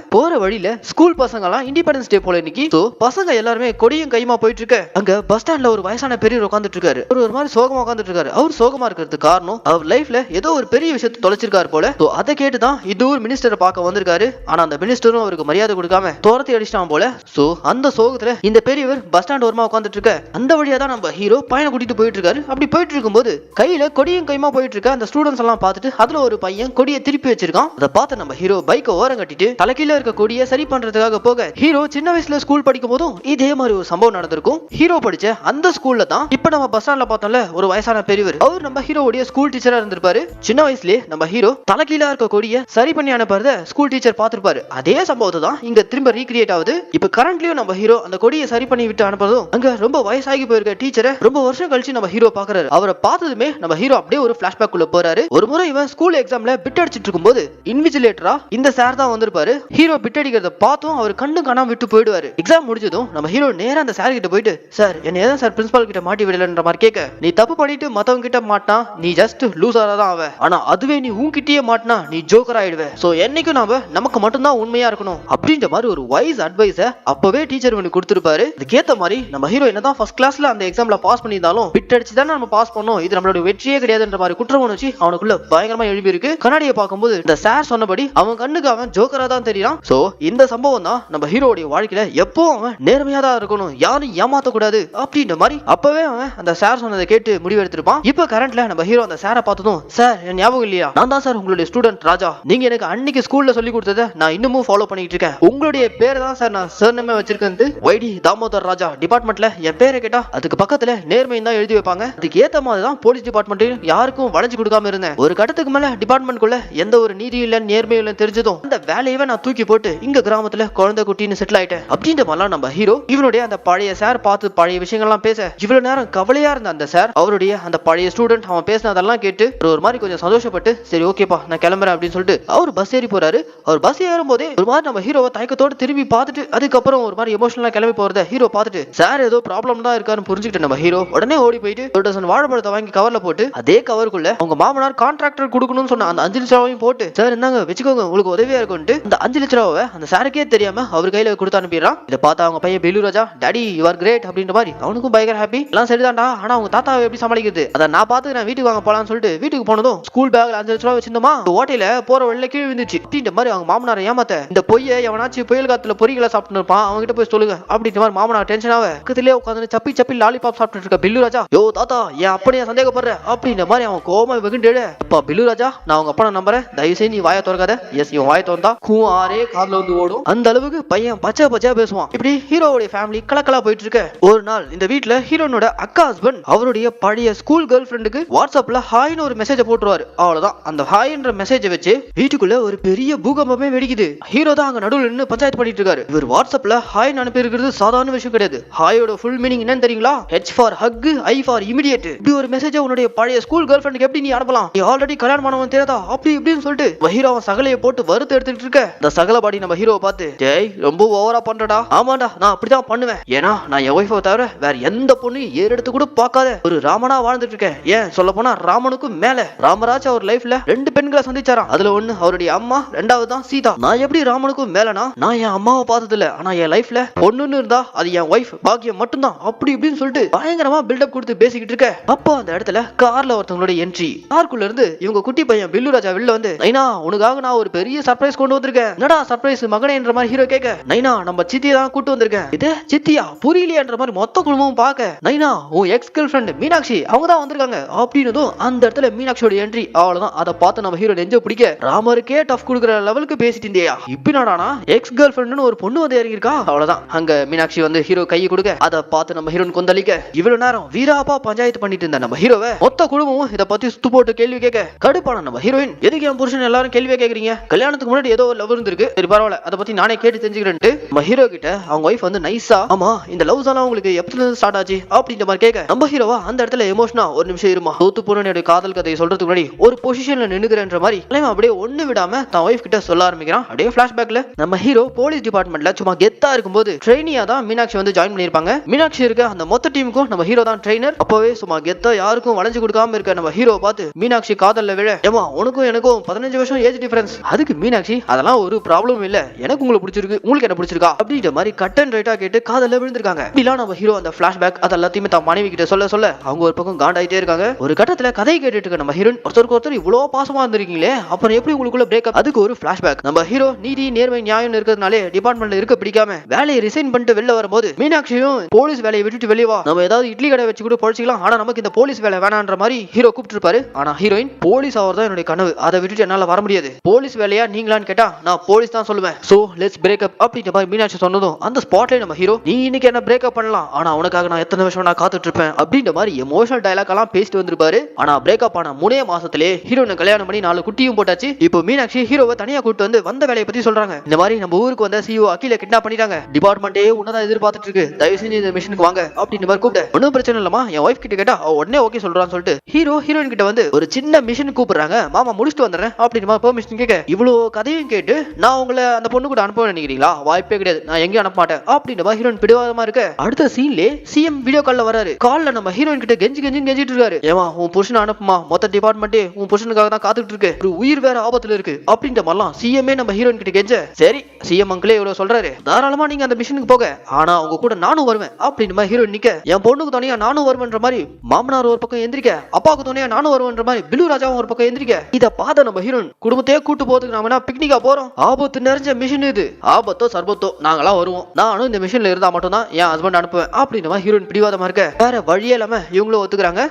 வழியில ஸ்கூல் பசங்க எல்லாம் இண்டிபெண்டன்ஸ் டே போல இன்னைக்கு. சோ பசங்க எல்லாருமே கொடியும் கையுமா போயிட்டு இருக்க அங்க பஸ் ஸ்டாண்ட்ல ஒரு வயசான பெரியவர் உட்காந்துட்டு இருக்காரு. ஒரு மாதிரி சோகமா உட்காந்துட்டு இருக்காரு. அவர் சோகமா இருக்கிறதுக்கு காரணம் அவர் லைஃப்ல ஏதோ ஒரு பெரிய விஷயத்தை தொலைச்சிருக்காரு போல. சோ அதை கேட்டுதான் இன்னொரு மினிஸ்டரை பார்க்க வந்திருக்காரு. ஆனா அந்த மினிஸ்டரும் அவருக்கு மரியாதை கொடுக்காம துரத்தி அடிச்சிட்டான் போல. சோ அந்த சோகத்துல இந்த பெரியவர் பஸ் ஸ்டாண்ட் ஓரமா உட்காந்துட்டு இருக்க அந்த வழியா தான் நம்ம ஹீரோ பையனை கூட்டிட்டு போயிட்டு இருக்காரு. அப்படி போயிட்டு இருக்கும்போது கையில கொடியும் கையுமா போயிட்டு இருக்க அந்த ஸ்டூடெண்ட்ஸ் எல்லாம் பார்த்துட்டு அதுல ஒரு பையன் கொடியை திருப்பி வச்சிருக்கான். அதை பார்த்து நம்ம ஹீரோ பைக்கை ஓரம் கட்டிட்டு தலைக்கீழ இருக்க கொடியை சரி பண்றதுக்காக போக ஹீரோ சின்ன வயசுல ஸ்கூல் படிக்கும் போதும் இதே மாதிரி ஒரு சம்பவம் நடந்திருக்கும். ஹீரோ படிச்ச அந்த ஸ்கூல்ல தான் இப்ப நம்ம பஸ் ஸ்டாண்ட்ல பார்த்தோம்ல ஒரு வயசான பெரியவர். அவர் நம்ம ஹீரோவுடைய ஸ்கூல் டீச்சரா இருந்திருப்பாரு. சின்ன வயசுலயே நம்ம ஹீரோ தலைக்கீழ இருக்க கொடியை சரி பண்ணி அனுப்புறத ஸ்கூல் டீச்சர் பார்த்திருப்பாரு. அதே சம்பவத்தை தான் இங்க திரும்ப ரீக்ரியேட் ஆகுது. இப்ப கரண்ட்லயும் நம்ம ஹீரோ அந்த கொடியை சரி பண்ணி விட்டு அனுப்புறதும் அங்க ரொம்ப வயசாகி போயிருக்க டீச்சரை ரொம்ப வருஷம் கழிச்சு நம்ம ஹீரோ பாக்குறாரு. அவரை பார்த்ததுமே நம்ம ஹீரோ அப்படியே ஒரு பிளாஷ்பேக் உள்ள போறாரு. ஒரு முறை இவன் ஸ்கூல் எக்ஸாம்ல பிட் அடிச்சிட்டு இருக்கும்போது இன்விஜிலேட்டரா இந்த சார் தான் வந்திருப்பாரு. ஹீரோ பிட் அடிக்கிறத பார்த்தும் அவர் கண்ணு காணாம விட்டு போயிடுவாரு. எக்ஸாம் முடிஞ்சதும் நம்ம ஹீரோ நேரா அந்த சார் கிட்ட போயிட்டு சார் என்ன ஏதான் சார் பிரின்சிபால் கிட்ட மாட்டி விடலன்ற மாதிரி கேட்க நீ தப்பு பண்ணிட்டு மத்தவங்க கிட்ட மாட்டினா நீ ஜஸ்ட் லூசரா தான் ஆவ. ஆனா அதுவே நீ உன்கிட்டயே மாட்டினா நீ ஜோக்கர் ஆயிடுவ. சோ என்னைக்கும் நாம நமக்கு மட்டும்தான் உண்மையா இருக்கணும் அப்படின்ற மாதிரி ஒரு வைஸ் அட்வைஸ அப்பவே டீச்சர் வந்து கொடுத்திருப்பாரு. அதுக்கேத்த மாதிரி நம்ம ஹீரோ என்னதான் ஃபர்ஸ்ட் கிளாஸ்ல அந்த எக்ஸாம்ல பாஸ் பண்ணியிருந்தாலும் பிட் அடிச்சு தானே நம்ம பாஸ் பண்ணோம். இது நம்மளோட வெற்றியே கிடையாதுன்ற மாதிரி குற்றம் உணர்ச்சி அவனுக்குள்ள பயங்கரமா எழுப்பி இருக்கு. கண்ணாடியை பார்க்கும்போது இந்த சார் சொன்னபடி அவன் கண்ணுக்கு அவன் ஜோக்கரா தான் தெரியறான். சோ இந்த சம்பவம் தான் நம்ம ஹீரோடைய வாழ்க்கையில எப்போ அவன் நேர்மையா தான் இருக்கணும், யாரும் ஏமாத்த கூடாது அப்படின்ற மாதிரி அப்பவே அவன் அந்த சார் சொன்னதை கேட்டு முடிவெடுத்திருப்பான். இப்ப கரண்ட்ல நம்ம ஹீரோ அந்த சாரை பார்த்ததும் சார் என் ஞாபகம் இல்லையா, நான் தான் சார் உங்களுடைய ஸ்டூடெண்ட் ராஜா. நீங்க எனக்கு அன்னைக்கு ஸ்கூல்ல சொல்லி கொடுத்ததை நான் இன்னமும் ஃபாலோ பண்ணிட்டு இருக்கேன். உங்களுடைய பேரை தான் சார் நான் சர்நேமே வச்சிருக்கேன். வைடி தாமோதர் ராஜா. டிபார்ட்மெண்ட்ல என் பேரை கேட்டா அதுக்கு பக்கத்துல நேர்மையும் தான் எழுதி வைப்பாங்க. அதுக்கு ஏத்த மாதிரி தான் போலீஸ் டிபார்ட்மெண்ட்டையும் யாருக்கும் வளைஞ்சு கொடுக்காம இருந்தேன். ஒரு கட்டத்துக்கு மேல டிபார்ட்மெண்ட்குள்ள எந்த ஒரு நீதியும் இல்ல நேர்மையும் இல்ல தெரிஞ்சதும் அந்த வேலையவே நான் தூக்கி போட்டு இங்க கிராமத்துல குழந்தை குட்டின்னு செட்டில் ஆயிட்டேன் அப்படின்ற மாதிரிலாம் நம்ம ஹீரோ இவனுடைய அந்த பழைய சார் பார்த்து பழைய விஷயங்கள்லாம் பேச இவ்வளவு நேரம் கவலையா இருந்த அந்த சார் அவருடைய அந்த பழைய ஸ்டூடெண்ட் அவன் பேசினதெல்லாம் கேட்டு ஒரு மாதிரி கொஞ்சம் சந்தோஷப்பட்டு சரி ஓகேப்பா நான் கிளம்புறேன் அப்படின்னு சொல்லிட்டு அவர் பஸ் ஏறி போறாரு. அவர் பஸ் ஏறும் போதே ஒரு மாதிரி நம்ம ஹீரோவை தயக்கத்தோடு திரும்பி பார்த்துட்டு அதுக்கப்புறம் ஒரு மாதிரி எமோஷனலா கிளம்பி போறத ஹீரோ பார்த்துட்டு சார் ஏதோ ப்ராப்ளம் தான் இருக்காருன்னு புரிஞ்சுக்கிட்டு நம்ம ஹீரோ உடனே ஓடி போயிட்டு ஒரு டசன் வாழைப்பழத்தை வாங்கி கவர்ல போட்டு அதே கவருக்குள்ள அவங்க மாமனார் கான்ட்ராக்டர் கொடுக்கணும்னு சொன்ன அந்த 5 லட்ச ரூபாயும் போட்டு சார் என்னங்க வச்சுக்கோங்க உங்களுக்கு உதவியா இருக்கும்ட்டு அந்த 5 லட்ச ரூபாவை அந்த சாருக்கே தெரியாம அவர் கையில கொடுத்து அனுப்பிடுறான். இதை பார்த்தா அவங்க பையன் பெல்லு ராஜா டாடி யூ ஆர் கிரேட் அப்படின்ற மாதிரி அவனுக்கும் பயங்கர ஹாப்பி. எல்லாம் சரிதான்டா, ஆனா அவங்க தாத்தாவை எப்படி சமாளிக்கிறது அதை நான் பார்த்து நான் வீட்டுக்கு வாங்க போலான்னு சொல்லிட்டு வீட்டுக்கு போனதும் ஸ்கூல் பேக்ல 5 லட்ச ரூபாய் வச்சிருந்தோமா ஓட்டையில போற வழியில கீழே விழுந்துச்சு அப்படின்ற மாதிரி அவங்க மாமனாரை ஏமாத்த இந்த பொய்யை எவனாச்சும் புயல் காத்துல பொறிகளை சாப்பிட்டு இருப்பான் அவங்க கிட்ட போய் சொல்லுங்க அப்படின்ற மாதிரி மாமனார் டென்ஷனாக பக்கத்திலே உட்காந்து சப்பி சப்பி லாலிபாப் சாப்பிட்டு இருக்க பில்லு ராஜா யோ தாத்தா ஏன் அப்படியே சந்தேகப்படுற அப்படின்ற மாதிரி அவன் கோமா வெகுண்டு அப்பா பில்லு ராஜா நான் அவங்க அப்பா நம்புறேன் தயவு செய்து நீ வாயை திறக்காத. எஸ் இவன் வாயை திறந்தா கூவாரே காதுல வந்து ஓடும் அந்த அளவுக்கு பையன் பச்சை பச்சையா பேசுவான். இப்படி ஹீரோவுடைய ஃபேமிலி கலக்கலா போயிட்டு இருக்க ஒரு நாள் இந்த வீட்டுல ஹீரோனோட அக்கா ஹஸ்பண்ட் அவருடைய பழைய ஸ்கூல் கேர்ள் ஃப்ரெண்டுக்கு வாட்ஸ்அப்ல ஹாய்னு ஒரு மெசேஜ் போட்டுருவாரு. அவ்வளவுதான் அந்த ஹாய்ன்ற மெசேஜை வச்சு வீட்டுக்குள்ள ஒரு பெரிய பூகம்பமே வெடிக்குது. ஹீரோ தான் அங்க நடுவில் நின்று பஞ்சாயத்து பண்ணிட்டு இருக்காரு. இவர் வாட்ஸ்அப்ல ஹாய் அனுப்பி இருக்கிறது சாதாரண விஷயம் கிடையாது. ஹாயோட ஃபுல் மீனிங் என்னன்னு தெரியுங்களா? H for hug, I for immediate. இப்படி ஒரு மெசேஜ் உன்னுடைய பழைய ஸ்கூல் கேர்ள் ஃப்ரெண்டுக்கு எப்படி நீ அனுப்பலாம்? நீ ஆல்ரெடி கல்யாணம் பண்ணவன் தெரியாதா அப்படி இப்படின்னு சொல்லிட்டு ஹீரோ அவன் சகலையை போட்டு வறுத்து எடுத்துட்டு இருக்க இந்த சகல பாடி நம்ம ஹீரோவை பார்த்து டேய் ரொம்ப ஓவரா பண்றடா. ஆமாண்டா நான் அப்படிதான் பண்ணுவேன். ஏன்னா நான் என் ஒய்ஃபை தவிர வேற எந்த பொண்ணையும் ஏறெடுத்து கூட பார்க்காத ஒரு ராமனா வாழ்ந்துட்டு இருக்கேன். ஏன் சொல்ல போனா ராமனுக்கும் மேல ராமராஜ் அவர் லைஃப்ல 2 பெண்களை சந்திச்சாராம். அதுல ஒண்ணு அவருடைய அம்மா, ரெண்டாவது தான் சீதா. நான் எப்படி ராமனுக்கும் மேலனா நான் என் அம்மாவை பார்த்தது இல்ல, ஆனா என் லைஃப்ல பொண்ணுன்னு இருந்தா அது என் ஒய்ஃப் பாக்கியம் மட்டும்தான் அப்படி இப்படின்னு சொல்லிட்டு பயங்கரமா பில்டப் கொடுத்து பேசிக்கிட்டு இருக்க அப்போ அந்த இடத்துல கார்ல ஒருத்தவங்களோட என்ட்ரி. காருக்குள்ள இருந்து இவங்க குட்டி பையன் பில்லு ராஜா வெளில வந்து நைனா உனக்காக நான் ஒரு பெரிய சர்ப்ரைஸ் கொண்டு வந்திருக்கேன். என்னடா சர்ப்ரைஸ் மகனேன்ற மாதிரி ஹீரோ கேட்க நைனா நம்ம சித்தியை தான் கூட்டு வந்திருக்கேன். இது சித்தியா புரியலையன்ற மாதிரி மொத்த குடும்பமும் பார்க்க நைனா உன் எக்ஸ் கேர்ள் ஃப்ரெண்ட் மீனாட்சி அவங்க தான் வந்திருக்காங்க அப்படின்னதும் அந்த இடத்துல மீனாட்சியோட என்ட்ரி. அவ்வளவுதான் அதை பார்த்து நம்ம ஹீரோ நெஞ்ச பிடிக்க ராமருக்கே டஃப் கொடுக்குற லெவலுக்கு பேசிட்டு இருந்தியா இப்படினாடானா எக்ஸ் கேர்ள் ஃப்ரெண்ட்னு ஒரு பொண்ணு வந்து இறங்கிருக்கா. அவ்வளவுதான் அங்க மீனாட்சி வந்து ஹீரோ கையை கொடுக்க அதை பார்த்து நம்ம ஹீரோன் கொந்தளிக்க இவ்வளவு நேரம் வீராப்பா பஞ்சாயத்து பண்ணிட்டு இருந்த நம்ம ஹீரோவை மொத்த குடும்பமும் இதை பத்தி சுத்து போட்டு கேள்வி கேட்க கடுப்பான நம்ம ஹீரோயின் எதுக்கு என் புருஷன் எல்லாரும் கேள்வியா கேக்குறீங்க? கல்யாணத்துக்கு முன்னாடி ஏதோ ஒரு லவ் இருந்திருக்கு, சரி பரவாயில்ல அதை பத்தி நானே கேட்டு தெரிஞ்சுக்கிறேன்ட்டு நம்ம ஹீரோ கிட்ட அவங்க ஒய்ஃப் வந்து நைஸா ஆமா இந்த லவ்ஸ் எல்லாம் உங்களுக்கு எப்பத்துல இருந்து ஸ்டார்ட் ஆச்சு அப்படின்ற மாதிரி கேட்க நம்ம ஹீரோவா அந்த இடத்துல எமோஷனா ஒரு நிமிஷம் இருமா தோத்து போன காதல் கதையை சொல்றதுக்கு முன்னாடி ஒரு பொசிஷன்ல நின்னுக்கிறேன்ற மாதிரி அப்படியே ஒண்ணு விடாம தான் ஒய்ஃப் கிட்ட சொல்ல ஆரம்பிக்கிறான். அப்படியே பிளாஷ்பேக்ல நம்ம ஹீரோ போலீஸ் டிபார்ட்மெண்ட்ல சும்மா கெத்தா இருக்கும்போது ட்ரெயினியா தான் மீனாட்சி வந்து ஜாயின் பண்ணிருப்பாங்க. மீனாட்சி இருக்க அந்த மொத்த டீமுக்கும் நம்ம ஹீரோ தான் ட்ரெயினர். அப்பவே சும்மா கெத்தா யாருக்கும் வளைஞ்சு கொடுக்காம இருக்க நம்ம ஹீரோ பார்த்து மீனாட்சி காதல்ல விழ ஏமா உனக்கும் எனக்கும் 15 வருஷம் ஏஜ் டிஃபரன்ஸ். அதுக்கு மீனாட்சி அதெல்லாம் ஒரு ப்ராப்ளம் இல்ல, எனக்கு உங்களுக்கு பிடிச்சிருக்கு, உங்களுக்கு என்ன பிடிச்சிருக்கா அப்படின்ற மாதிரி கட் அண்ட் ரைட்டா கேட்டு காதல்ல விழுந்திருக்காங்க. இப்படிலாம் நம்ம ஹீரோ அந்த பிளாஷ்பேக் அது எல்லாத்தையுமே தான் மனைவி கிட்ட சொல்ல சொல்ல அவங்க ஒரு பக்கம் காண்டாயிட்டே இருக்காங்க. ஒரு கட்டத்துல கதை கேட்டுட்டு இருக்க நம்ம ஹீரோயின் ஒருத்தருக்கு ஒருத்தர் இவ்வளவு பாசமா இருந்திருக்கீங்களே, அப்புறம் எப்படி உங்களுக்குள்ள பிரேக்கப்? அதுக்கு ஒரு பிளாஷ்பேக். நம்ம ஹீரோ நீதி நேர்மை நியாயம் இருக்கிறதுனாலே டிபார்ட்மெண்ட்ல இருக்க பிடிக்காம வேலையை ரிசைன் பண்ணிட்டு வெளில வரும்போது மீனாட்சியும் போலீஸ் வேலையை விட்டுட்டு வெளியே வா, நம்ம ஏதாவது இட்லி கடை வச்சு கூட பொழைச்சிக்கலாம், ஆனா நமக்கு இந்த போலீஸ் வேலை வேணான்ற மாதிரி ஹீரோ கூப்பிட்டு இருப்பாரு. ஆனா ஹீரோயின் போலீஸ் ஆவர் தான் என்னுடைய கனவு, அதை விட்டுட்டு என்னால வர முடியாது, போலீஸ் வேலையா நீங்களான்னு கேட்டா நான் போலீஸ் தான் சொல்லுவேன், சோ லெட்ஸ் பிரேக் அப் அப்படின்ற மாதிரி மீனாட்சி சொன்னதும் அந்த ஸ்பாட்ல நம்ம ஹீரோ நீ இன்னைக்கு என்ன பிரேக்கப் பண்ணலாம், ஆனா உனக்காக நான் எத்தனை வருஷம் நான் காத்துட்டு இருப்பேன் அப்படின்ற மாதிரி எமோஷனல் டயலாக் எல்லாம் பேசிட்டு வந்திருப்பாரு. ஆனா பிரேக்கப் ஆன 3 மாசத்திலே ஹீரோனை கல்யாணம் பண்ணி 4 குட்டியும் போட்டாச்சு. இப்போ மீனாட்சி ஹீரோவை தனியா கூட்டு வந்து வந்த வேலையை பத்தி சொல்றாங்க. இந்த மாதிரி நம்ம ஊருக்கு வந்த சிஓ அகில கிட்னாப் பண்ணிட்டாங்க, டிபார்ட்மெண்டே உன்னதான் எதிர்பார்த்துட்டு இருக்கு, தயவு செஞ்சு இந்த மிஷனுக்கு வாங்க அப்படின்ற மாதிரி கூப்பிட்டு ஒன்னும் பிரச்சனை இல்லமா என் ஒய்ஃப் கிட்ட கேட்டா உடனே ஓகே சொல்றான்னு சொல்லிட்டு ஹீரோ ஹீரோயின் கிட்ட வந்து ஒரு சின்ன மிஷன் கூப்பிடுறாங்க. மாமா முடிச்சுட்டு வந்துடுறேன் அப்படின்ற மாதிரி பெர்மிஷன் கேட்க இவ்வளவு கதையும் கேட்டு நான் உங்களை அந்த பொண்ணு கூட அனுப்ப நினைக்கிறீங்களா, வாய்ப்பே கிடையாது, நான் எங்கேயும் அனுப்ப மாட்டேன் அப்படின்ற மாதிரி ஹீரோயின் பிடிவாதமா இருக்க அடுத்த சீன்ல சிஎம் வீடியோ கால்ல வராரு. கால்ல நம்ம ஹீரோயின் கிட்ட கெஞ்சிட்டு இருக்காரு, ஏமா உன் புருஷனை அனுப்புமா, மொத்த டிபார்ட்மெண்டே உன் புருஷனுக்காக தான் காத்துட்டு இருக்கு, ஒரு உயிர் வேற ஆபத்துல இருக்கு அப்படின்ற மாதிரிலாம் சிஎம்ஏ நம்ம ஹீரோயின் கிட்ட கெஞ்ச சரி சிஎம் அங்கிளே இவ்வளவு சொல்றாரு, தாராளமா நீங்க அந்த மிஷனுக்கு போக, ஆனா அவங்க கூட நானும் வருவேன் அப்படின்ற மாதிரி ஹீரோயின் நிக்க என் பொண்ணுக்கு துணையா நானும் வருவேன்ற மாதிரி மாமனார் ஒரு பக்கம் எந்திரிக்க, அப்பாவுக்கு துணையா நானும் வருவேன்ற மாதிரி பிலு ராஜாவும் ஒரு பக்கம் எந்திரிக்க, இத பார்த்த நம்ம ஹீரோயின் குடும்பத்தையே கூட்டு போறதுக்கு நாம பிக்னிக்கா போறோம், ஆபத்து நிறைஞ்ச மிஷன் இது, ஆபத்தோ சர்பத்தோ நாங்களாம் வருவோம், நானும் இந்த மிஷன்ல இருந்தா மட்டும் தான் என் ஹஸ்பண்ட் அனுப்புவேன் அப்படின்ற மாதிரி ஹீரோயின் பிடிவாதமா இருக்க வேற வழியே இல்லாம இவங்களும் ஒத்துக்கிறாங்க.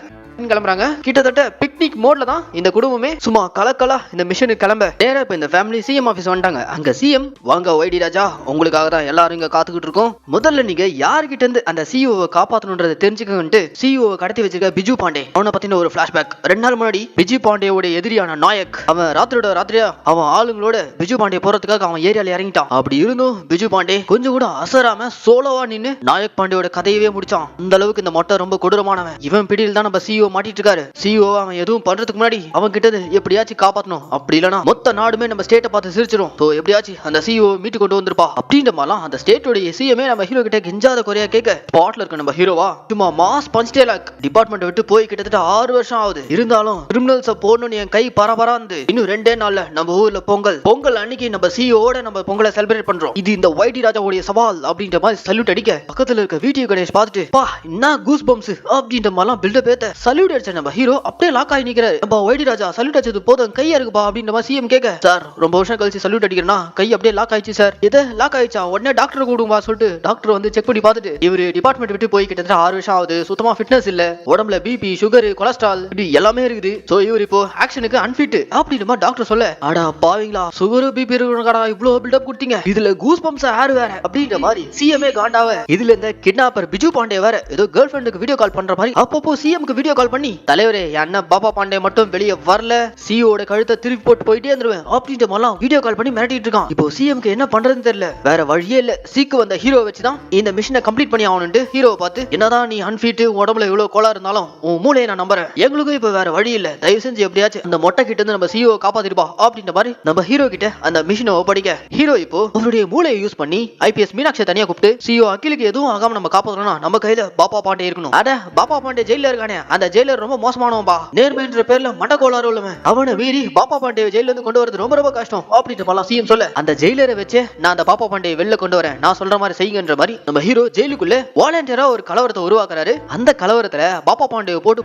கிளம்புறாங்க. கிட்டத்தட்ட பிக்னிக் மோட்ல தான் இந்த குடும்பமே சும்மா கலக்கலா இந்த மிஷனுக்கு கிளம்ப நேரா இப்ப இந்த ஃபேமிலி சிஎம் ஆபீஸ் வந்துட்டாங்க. அங்க சிஎம் வாங்க ஒய்டி ராஜா, உங்களுக்காக தான் எல்லாரும் இங்க காத்துக்கிட்டு இருக்கோம், முதல்ல நீங்க யார்கிட்ட இருந்து அந்த சிஇஓவை காப்பாத்தணும்ன்றதை தெரிஞ்சுக்கன்ட்டு சிஇஓவை கடத்தி வச்சிருக்க பிஜு பாண்டே அவனை பத்தின ஒரு பிளாஷ்பேக். 2 நாள் முன்னாடி பிஜு பாண்டேயோட எதிரியான நாயக் அவன் ராத்திரியா அவன் ஆளுங்களோட பிஜு பாண்டே போறதுக்காக அவன் ஏரியால இறங்கிட்டான். அப்படி இருந்தும் பிஜு பாண்டே கொஞ்சம் கூட அசராம சோலோவா நின்னு நாயக் பாண்டியோட கதையவே முடிச்சான். அந்த அளவுக்கு இந்த மொட்டை ரொம்ப கொடூரமானவன். இவன் பிடியில் தான் நம்ம சிஇஓ மாட்டிட்டு இருக்காரு. சிஇஓ அவன் எதுவும் பண்றதுக்கு முன்னாடி அவன் கிட்ட எப்படியாச்சும் காப்பாத்தணும், அப்படி இல்லனா மொத்த நாடுமே நம்ம ஸ்டேட்டை பார்த்து சிரிச்சிரும், சோ எப்படியாச்சும் அந்த சிஇஓ மீட்டு கொண்டு வந்திருப்பா அப்படின்ற மாதிரிலாம் அந்த ஸ்டேட்டோட சிஎம்ஏ நம்ம ஹீரோ கிட்ட கெஞ்சாத குறையா கேட்க ஸ்பாட்ல இருக்க நம்ம ஹீரோவா சும்மா மாஸ் பஞ்ச் லாக் டிபார்ட்மெண்ட் விட்டு போய் கிட்டத்தட்ட 6 வருஷம் ஆகுது, இருந்தாலும் கிரிமினல்ஸ போடணும்னு என் கை பரபரா இருந்து இன்னும் 2 நாள்ல நம்ம ஊர்ல பொங்கல் அன்னைக்கு நம்ம சிஇஓட நம்ம பொங்கலை செலிப்ரேட் பண்றோம், இது இந்த ஒய்டி ராஜாவுடைய சவால் அப்படின்ற மாதிரி சல்யூட் அடிக்க பக்கத்துல இருக்க வீடியோ கணேஷ் பார்த்துட்டு பா என்ன கூஸ் பம்ப்ஸ் அப்படின்ற மாதிரிலாம் பில்டப் ஏத்த சல்யூட் அடிச்ச நம்ம ஹீரோ அப்படியே லாக் ஆகி நிக்கிறாரு. நம்ம ஒய்டி ராஜா சல்யூட் அடிச்சது போதும் கையா இருக்குப்பா அப்படின்ற மாதிரி சிஎம் கேட்க சார் ரொம்ப வருஷம் கழிச்சு சல்யூட் அடிக்கிறேன்னா கை அப்படியே லாக் ஆயிடுச்சு சார், எது லாக் ஆயிடுச்சா உடனே டாக்டர் கூடுங்க சொல்லிட்டு டாக்டர் வந்து செக் பண்ணி பார்த்துட்டு இவரு டிபார்ட்மெண்ட் விட்டு போய் கிட்டத்தட்ட 6 வருஷம் ஆகுது, சுத்தமா ஃபிட்னஸ் இல்ல, உடம்புல பிபி சுகர் கொலஸ்ட்ரால் இப்படி எல்லாமே இருக்குது, சோ இவர் இப்போ ஆக்ஷனுக்கு அன்ஃபிட் அப்படின்ற மாதிரி டாக்டர் சொல்ல அடா பாவீங்களா சுகர் பிபி இருக்கறடா இவ்ளோ பில்டப் கொடுத்தீங்க, இதுல கூஸ் பம்ப்ஸ் யாரு வேற அப்படின்ற மாதிரி சிஎம்ஏ காண்டாவ இதுல இந்த கிட்னாப்பர் பிஜு பாண்டே வேற ஏதோ கேர்ள் ஃப்ரெண்டுக்கு வீடியோ கால் பண்ற மாதிரி அப்பப்போ சிஎம்க்கு வீடியோ கால் பண்ணி தலைவரே என்ன பாபா பாண்டே மட்டும் வெளியே வரல சிஓட கழுத்தை திருப்பி போட்டு போயிட்டே இருந்துருவேன் அப்படின்ற மாதிரிலாம் வீடியோ கால் பண்ணி மிரட்டிட்டு இருக்கான். இப்போ சிஎம்க்கு என்ன பண்றதுன்னு தெரியல, வேற வழியே இல்ல, சீக்கு வந்த ஹீரோ வச்சுதான் இந்த மிஷனை கம்ப்ளீட் பண்ணி ஆகணும்னு ஹீரோவை பார்த்து என்னதான் நீ அன்ஃபிட் உடம்புல இவ்வளவு கோலா இருந்தாலும் உன் மூளையை நான் நம்புறேன், எங்களுக்கும் இப்ப வேற வழி இல்ல, தயவு செஞ்சு எப்படியாச்சும் அந்த மொட்டை கிட்ட இருந்து நம்ம சிஓ காப்பாத்திருப்பா அப்படின்ற மாதிரி நம்ம ஹீரோ கிட்ட அந்த மிஷனை ஒப்படைக்க ஹீரோ இப்போ அவருடைய மூளையை யூஸ் பண்ணி ஐபிஎஸ் மீனாட்சியை தனியா கூப்பிட்டு சிஓ அகிலுக்கு எதுவும் ஆகாம நம்ம காப்பாத்தணும்னா நம்ம கையில பாப்பா பாண்டே இருக்கணும், அட பாப்பா பாண்டே ஜெயில இருக்கானே அந்த ஜெயிலர் ரொம்ப மோசமானவன்பா, நேர்மைன்ற பேர்ல மண்டகோளாறு உள்ளவன், அவனை மீறி பாப்பா பாண்டே ஜெயில இருந்து கொண்டு வரது ரொம்ப கஷ்டம் அப்படின்ற மாதிரி சிஎம் சொல்ல அந்த ஜெயிலரை வச்சு நான் அந்த பாப்பா பாண்டே வெளில கொண்டு வரேன், நான் சொல்ற மாதிரி செய்யுங்கன்ற மாதிரி நம்ம ஹீரோ ஜெயிலுக்குள்ள வாலண்டியரா ஒரு கலவரத்தை உருவாக்குறாரு. அந்த கலவரத்துல பாப்பா பாண்டே போட்டு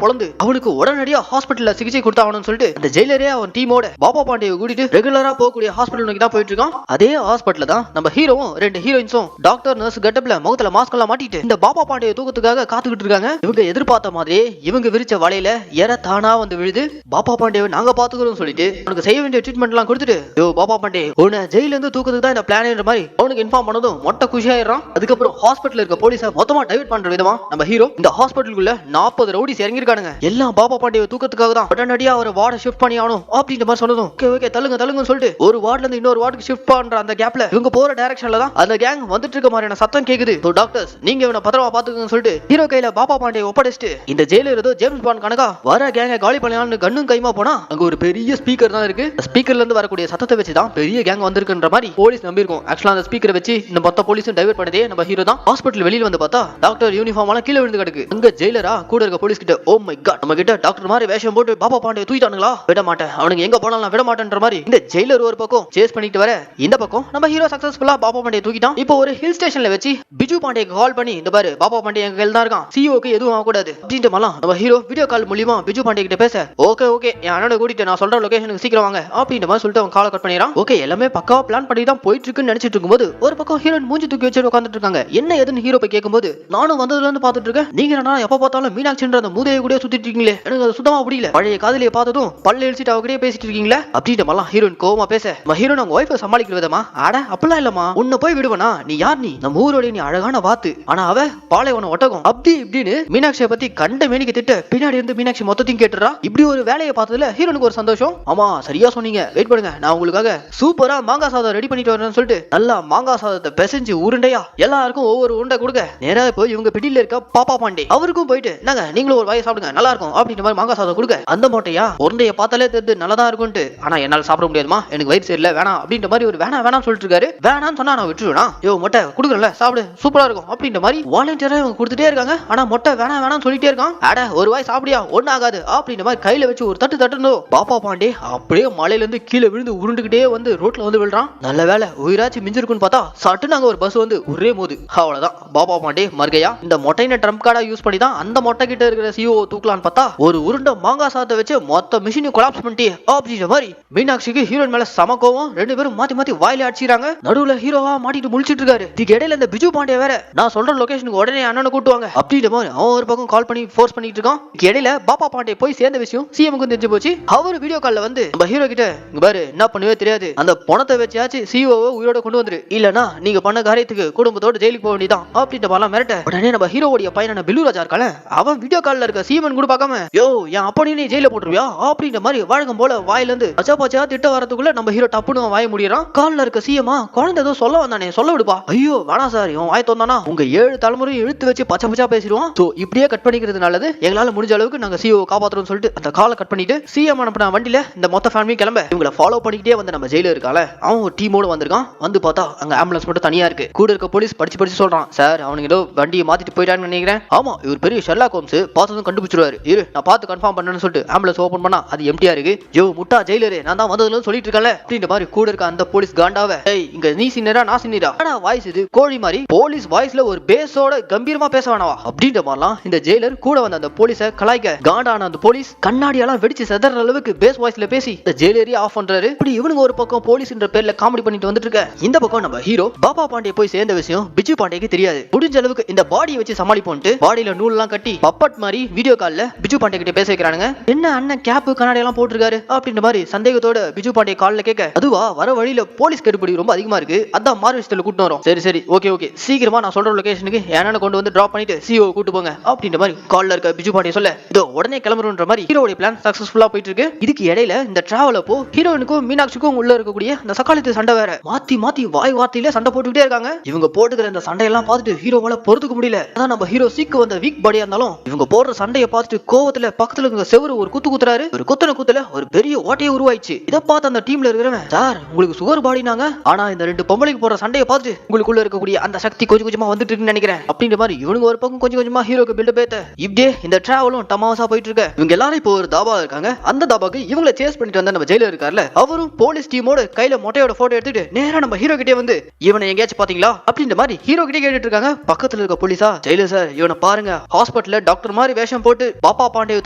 பொலந்து அவனுக்கு உடனடியா ஹாஸ்பிட்டல்ல சிகிச்சை கொடுத்தாகணும்னு சொல்லிட்டு அந்த ஜெயிலரே அவன் டீமோட பாப்பா பாண்டே கூட்டிட்டு ரெகுலரா போகக்கூடிய ஹாஸ்பிட்டல் நோக்கி தான் போயிட்டு இருக்கான். அதே ஹாஸ்பிட்டல்ல தான் நம்ம ஹீரோவும் 2 ஹீரோயின்ஸும் டாக்டர் நர்ஸ் கெட்டப்ல முகத்துல மாஸ்க் எல்லாம் மாட்டிட்டு இந்த பாப்பா பாண்டே தூக்கத்துக்காக காத்துக்கிட்டு இருக்காங்க. இவங்க எதிர்பார்த்த மாதிரியே இவங்க விரிச்ச வலையில ஏற தானா வந்து விழுது. பாப்பா பாண்டேவை நாங்க பாத்துக்கிறோம் சொல்லிட்டு அவனுக்கு செய்ய வேண்டிய ட்ரீட்மெண்ட் எல்லாம் கொடுத்துட்டு யோ பாப்பா பாண்டே உன்னை ஜெயில இருந்து தூக்கத்துக்கு தான் இந்த பிளான்ன்ற மாதிரி அவனுக்கு இன்ஃபார்ம் பண்ணதும் மொட்டை குஷியாயிடுறான். அதுக்கப்புறம் ஹாஸ்பிட்டல் இருக்க போலீஸை மொத்தமா டைவர்ட் பண்ற விதமா நம்ம ஹீரோ இந்த ஹாஸ்பிட்டலுக்குள்ள 40 ரவுடிஸ் இறங்கிருக்கானுங்க. எல்லாம் பாப்பா பாண்டேவை தூக்கத்துக்காக தான் உடனடியா அவரை வார்டை ஷிஃப்ட் பண்ணி ஆகணும் அப்படின்ற மாதிரி சொன்னதும் ஓகே தள்ளுங்கன்னு சொல்லிட்டு ஒரு வார்டுல இருந்து இன்னொரு வார்டுக்கு ஷிஃப்ட் பண்ற அந்த கேப்ல இவங்க போற டைரக்ஷன்ல தான் அந்த கேங் வந்துட்டு இருக்க மாதிரியான சத்தம் கேக்குது. டாக்டர்ஸ் நீங்க இவனை பத்திரமா பாத்துக்கன்னு சொல்லிட்டு ஹீரோ கையில பாப்பா பாண்டே ஒப்படைச்சிட்டு இந்த ஜெயிலர் ஏதோ ஜேம்ஸ் பாண்ட் கணக்கா வர கேங்க காலி பண்ணலாம்னு கண்ணும் கைமா போனா அங்க ஒரு பெரிய ஸ்பீக்கர் தான் இருக்கு. ஸ்பீக்கர்ல இருந்து வரக்கூடிய சத்தத்தை வச்சு தான் பெரிய கேங் வந்திருக்குன்ற மாதிரி போலீஸ் நம்பியிருக்கும். ஆக்சுவலா அந்த ஸ்பீக்கரை வச்சு இந்த மொத்த போலீஸும் டைவர்ட் பண்ணதே நம்ம ஹீரோ தான். ஹாஸ்பிட்டல் வெளியில வந்து பார்த்தா டாக்டர் யூனிஃபார்ம் எல்லாம் கீழே விழுந்து கிடக்கு. அங்க ஜெயிலரா கூட இருக்க போலீஸ் கிட்ட ஓ மை காட் நம்ம கிட்ட டாக்டர் மாதிரி வேஷம் போட்டு பாப்பா பாண்டிய தூக்கிட்டானுங்களா, விட மாட்டேன் அவனுக்கு எங்க போனாலும் விட மாட்டேன்ற மாதிரி இந்த ஜெயிலர் ஒரு பக்கம் சேஸ் பண்ணிட்டு வர, இந்த பக்கம் நம்ம ஹீரோ சக்சஸ்ஃபுல்லா பாப்பா பாண்டிய தூக்கிட்டான். இப்போ ஒரு ஹில் ஸ்டேஷன்ல வச்சு பிஜு பாண்டியக்கு கால் பண்ணி இந்த பாரு பாப்பா பாண்டிய எங்க கையில தான் இருக்கான், சிஓக்கு எதுவும் ஆகக்கூடாது அப்படின்ட்டு மலாம் நம்ம ஹீரோ வீடியோ கால் மூலியமா பிஜு பாண்டிய கிட்ட பேச ஓகே ஓகே என் அண்ணனை கூட்டிட்டு நான் சொல்ற லொகேஷனுக்கு சீக்கிரம் வாங்க அப்படின்ற மாதிரி சொல்லிட்டு அவன் காலை கட் பண்ணிடுறான். ஓகே எல்லாமே பக்காவா பிளான் பண்ணி தான் போயிட்டு இருக்குன்னு நினைச்சிட்டு இருக்கும்போது ஒரு பக்கம் ஹீரோயின் மூஞ்சி தூக்கி வச்சு உட்காந்துட்டு இருக்காங்க. என்ன எதுன்னு ஹீரோ போய் கேட்கும்போது நானும் வந்ததுல இருந்து பாத்துட்டு இருக்கேன், நீங்க என்ன எப்ப பார்த்தாலும் மீனாட்சின்ற அந்த மூதையை கூட சுத்திட்டு இருக்கீங்களே, எனக்கு அது சுத்தமா பிடிக்கல, பழைய காதலியை பார்த்ததும் பல்ல எழுச்சிட்டு அவகிட்டே பேசிட்டு இருக்கீங்களா அப்படின்ற மாதிரிலாம் ஹீரோயின் கோவமா பேச ஹீரோயின் அவங்க ஒய்ஃபை சமாளிக்கிற விதமா அட அப்படிலாம் இல்லமா உன்னை போய் விடுவனா, நீ யார் நீ நம்ம ஊரோட நீ அழகான வாத்து, ஆனா அவ பாலைவன ஒட்டகம் அப்படி இப்படின்னு மீனாட்சியை பத்தி கண்ட மேனிக்கு திட்ட பின்னாடி இருந்து மீனாட்சி மொத்தத்தையும் கேட்டுறா. இப்படி ஒரு வேலையை பார்த்ததுல ஹீரோனுக்கு ஒரு சந்தோஷம். ஆமா சரியா சொன்னீங்க, வெயிட் பண்ணுங்க நான் உங்களுக்காக சூப்பரா மாங்காய் சாதம் ரெடி பண்ணிட்டு வரேன்னு சொல்லிட்டு நல்லா மாங்காய் சாதத்தை பிசைஞ்சு உருண்டையா எல்லாருக்கும் ஒவ்வொரு உருண்டை கொடுக்க நேரா போய் இவங்க பிடியில இருக்க பாப்பா பாண்டி அவருக்கும் போயிட்டு நாங்க நீங்களும் ஒரு வாயை சாப்பிடுங்க நல்லா இருக்கும் அப்படின்ற மாதிரி மாங்காய் சாதம் கொடுக்க அந்த மொட்டையா உருண்டையை பார்த்தாலே தெரிஞ்சு நல்லதா இருக்கும்ட்டு, ஆனா என்னால சாப்பிட முடியாதுமா எனக்கு வயிறு சரியில்லை வேணாம் அப்படின்ற மாதிரி ஒரு வேணாம் சொல்லிட்டு இருக்காரு. வேணாம்னு சொன்னா நான் விட்டுருவேனா, யோ மொட்டை கொடுக்குறேன்ல சாப்பிடு சூப்பரா இருக்கும் அப்படின்ற மாதிரி வாலண்டியரா இவங்க கொடுத்துட்டே இருக்காங்க. ஆனா மொட்டை வேணாம் சொல்லிட்டே இருக்கான். அட ஒரு வாய் சாப்பிடியா ஒண்ணு ஆகாது அப்படின்ற மாதிரி கையில வச்சு ஒரு தட்டுனோ பாப்பா பாண்டே அப்படியே மலையில இருந்து கீழே விழுந்து உருண்டுகிட்டே வந்து ரோட்ல வந்து விழுறான். நல்ல வேலை உயிராச்சு மிஞ்சிருக்குன்னு பார்த்தா சட்டுன்னு அங்க ஒரு பஸ் வந்து ஒரே மோது, அவ்வளவுதான் பாப்பா பாண்டே மர்கையா. இந்த மொட்டையின ட்ரம்ப் கார்டா யூஸ் பண்ணி தான் அந்த மொட்டை கிட்ட இருக்கிற சிஓ தூக்கலான்னு பார்த்தா ஒரு உருண்டை மாங்காய் சாதத்தை வச்சு மொத்த மிஷினையும் கொலாப்ஸ் பண்ணிட்டே அப்படின்ற மாதிரி மீனாட்சிக்கு ஹீரோயின் மேல சம கோவம். ரெண்டு பேரும் மாத்தி வாயில அடிச்சிராங்க. நடுவுல ஹீரோவா மாட்டிட்டு முழிச்சிட்டு இருக்காரு. இதுக்கு இடையில இந்த பிஜு பாண்டிய வேற நான் சொல்ற லொகேஷனுக்கு உடனே அண்ணனை கூட்டுவாங்க அப்படின்ற மாதிரி அவன் ஒரு பக்கம் கால் பண்ணி ஃபோர்ஸ் பண்ணிட்டு இருக்கான். இடையில பாப்பா பாண்டிய போய் சேர்ந்த விஷயம் சிஎம்க்கு தெரிஞ்சு போச்சு. அவர் வீடியோ கால்ல வந்து நம்ம ஹீரோ கிட்ட இங்க பாரு என்ன பண்ணுவே தெரியாது, அந்த பணத்தை வச்சாச்சு சிஓவை உயிரோட கொண்டு வந்துரு, இல்லனா நீங்க பண்ண காரியத்துக்கு குடும்பத்தோட ஜெயிலுக்கு போக வேண்டியதான் அப்படின்ற மாதிரிலாம் மிரட்ட உடனே நம்ம ஹீரோவுடைய பையனான பில்லு ராஜா இருக்கால அவன் வீடியோ கால்ல இருக்க சிஎம் கூட பார்க்காம யோ என் அப்படி நீ ஜெயில போட்டுருவியா அப்படின்ற மாதிரி வழக்கம் போல வாயில இருந்து அச்சாப்பாச்சா திட்ட வரதுக்குள்ள நம்ம ஹீரோ டப்புன்னு வாய முடியறான். கால்ல இருக்க சிஎம்மா குழந்தை ஏதோ சொல்ல வந்தானே சொல்ல விடுப்பா, ஐயோ வேணாம் சார் இவன் வாய் தோந்தானா உங்க 7 தலைமுறையும் இழுத்து வச்சு பச்சை பேசிடுவான், சோ இப்படியே கட் பண்ணிக்கிறது நல்லது, எங்களால முடிஞ்ச அளவுக்கு நாங்க சிஓ காப்பாத்துறோம்னு சொல்லிட்டு அந்த காலை கட் பண்ணிட்டு சிஎம் அனுப்பின வண்டியில இந்த மொத்த ஃபேமிலியும் கிளம்ப இவங்களை ஃபாலோ பண்ணிக்கிட்டே வந்து நம்ம ஜெயில இருக்கால அவன் ஒரு டீமோட வந்திருக்கான். வந்து பார்த்தா அங்க ஆம்புலன்ஸ் மட்டும் தனியா இருக்கு. கூட இருக்க போலீஸ் படிச்சு சொல்றான், சார் அவனுக்கு ஏதோ வண்டியை மாத்திட்டு போயிட்டான்னு நினைக்கிறேன். ஆமா இவர் பெரிய ஷெர்லாக் ஹோம்ஸ் பார்த்ததும் கண்டுபிடிச்சிருவாரு, இரு நான் பார்த்து கன்ஃபார்ம் பண்ணணும்னு சொல்லிட்டு ஆம்புலன்ஸ் ஓபன் பண்ணா அது எம்டியா இருக்கு. யோ முட்டா ஜெயிலரு நான் தான் வந்ததுல சொல்லிட்டு இருக்கல அப்படின்ற மாதிரி கூட இருக்க அந்த போலீஸ் காண்டாவ ஏய் இங்க நீ சீனியரா நான் சீனியரா, ஆனா வாய்ஸ் இது கோழி மாதிரி போலீஸ் வாய்ஸ்ல ஒரு பேஸோட கம்பீரமா பேச வேணாவா அப்படின்ற மாதிரிலாம் இந்த ஜெயிலர் கூட வந்த அந்த போலீஸை கலாய்க்க காண்டான அந்த போலீஸ் கண்ணாடியெல்லாம் வெடிச்சு செதற அளவுக்கு பேஸ் வாய்ஸ்ல பேசி இந்த ஜெயிலரி ஆஃப் பண்றாரு. இப்படி இவனுங்க ஒரு பக்கம் போலீஸ்ன்ற பேர்ல காமெடி பண்ணிட்டு வந்துட்டு இருக்க, இந்த பக்கம் நம்ம ஹீரோ பாப்பா பாண்டிய போய் சேர்ந்த விஷயம் பிஜு பாண்டியக்கு தெரியாது. முடிஞ்ச அளவுக்கு இந்த பாடியை வச்சு சமாளிப்போன்ட்டு பாடியில நூல் எல்லாம் கட்டி பப்பட் மாதிரி வீடியோ கால்ல பிஜு பாண்டிய கிட்ட பேச வைக்கிறானுங்க. என்ன அண்ணன் கேப் கண்ணாடி எல்லாம் போட்டிருக்காரு அப்படின்ற மாதிரி சந்தேகத்தோட பிஜு பாண்டிய கால்ல கேட்க, அதுவா வர வழியில போலீஸ் கெடுபிடி ரொம்ப அதிகமா இருக்கு அதான் மாறு விஷயத்துல கூட்டு வரோம், சரி ஓகே சீக்கிரமா நான் சொல்ற லொகேஷனுக்கு என்னன்னு கொண்டு வந்து டிராப் பண்ணிட்டு சிஓ கூட்டு போங்க அப்படின்ற மாதிரி கால்ல இருக்க பிஜு பாண்டிய சொல்ல இதோ உடனே கிளம்புறன்ற மாதிரி ஹீரோட பிளான் சக்சஸ்ஃபுல்லா போயிட்டு இருக்கு. இதுக்கு இடையில இந்த டிராவல் அப்போ ஹீரோயினுக்கும் மீனாட்சிக்கும் உள்ள இருக்கக்கூடிய இந்த சக்காலத்து சண்டை வேற மாத்தி வாய் வார்த்தையில சண்டை போட்டுக்கிட்டே இருக்காங்க. இவங்க போட்டுக்கிற இந்த சண்டையெல்லாம் பார்த்துட்டு ஹீரோவால பொறுத்துக்க முடியல. அதான் நம்ம ஹீரோ சீக்கு வந்த வீக் பாடியா இருந்தாலும் இவங்க போடுற சண்டையை பார்த்துட்டு கோவத்துல பக்கத்துல இருக்க செவரு ஒரு குத்துறாரு. ஒரு குத்துல ஒரு பெரிய ஓட்டையை உருவாயிச்சு. இதை பார்த்து அந்த டீம்ல இருக்கிறவன் சார் உங்களுக்கு சுகர் பாடினாங்க, ஆனா இந்த 2 பொம்பளைக்கு போற சண்டையை பார்த்துட்டு உங்களுக்குள்ள இருக்கக்கூடிய அந்த சக்தி கொஞ்சமா வந்துட்டு இருக்குன்னு நினைக்கிறேன் அப்படின்ற மாதிரி இவனுங்க ஒரு பக்கம் கொஞ்சமா ஹீரோக்கு பில்டப் ஏத்த இப்படியே இந்த டிராவலும் டமாசா போயிட்டு இருக்க. இவங்க எல்லாரும் இப்போ ஒரு தாபா இருக்காங்க. அந்த தாபாக்கு இவங்களை சேஸ் பண்ணிட்டு வந்த நம்ம ஜெயிலர் இருக்கார்ல அவரும் போலீஸ் டீமோட கையில மொட்டையோட போட்டோ எடுத்துட்டு நேரா நம்ம ஹீரோ கிட்டே வந்து இவனை எங்கேயாச்சும் பாத்தீங்களா அப்படின்ற மாதிரி ஹீரோ கிட்டே கேட்டுட்டு இருக்காங்க. பக்கத்துல இருக்க போலீஸா ஜெயிலர் சார் இவனை பாருங்க ஹாஸ்பிட்டல்ல டாக்டர் மாதிரி வேஷம் போட்டு பாப்பா பாண்டிய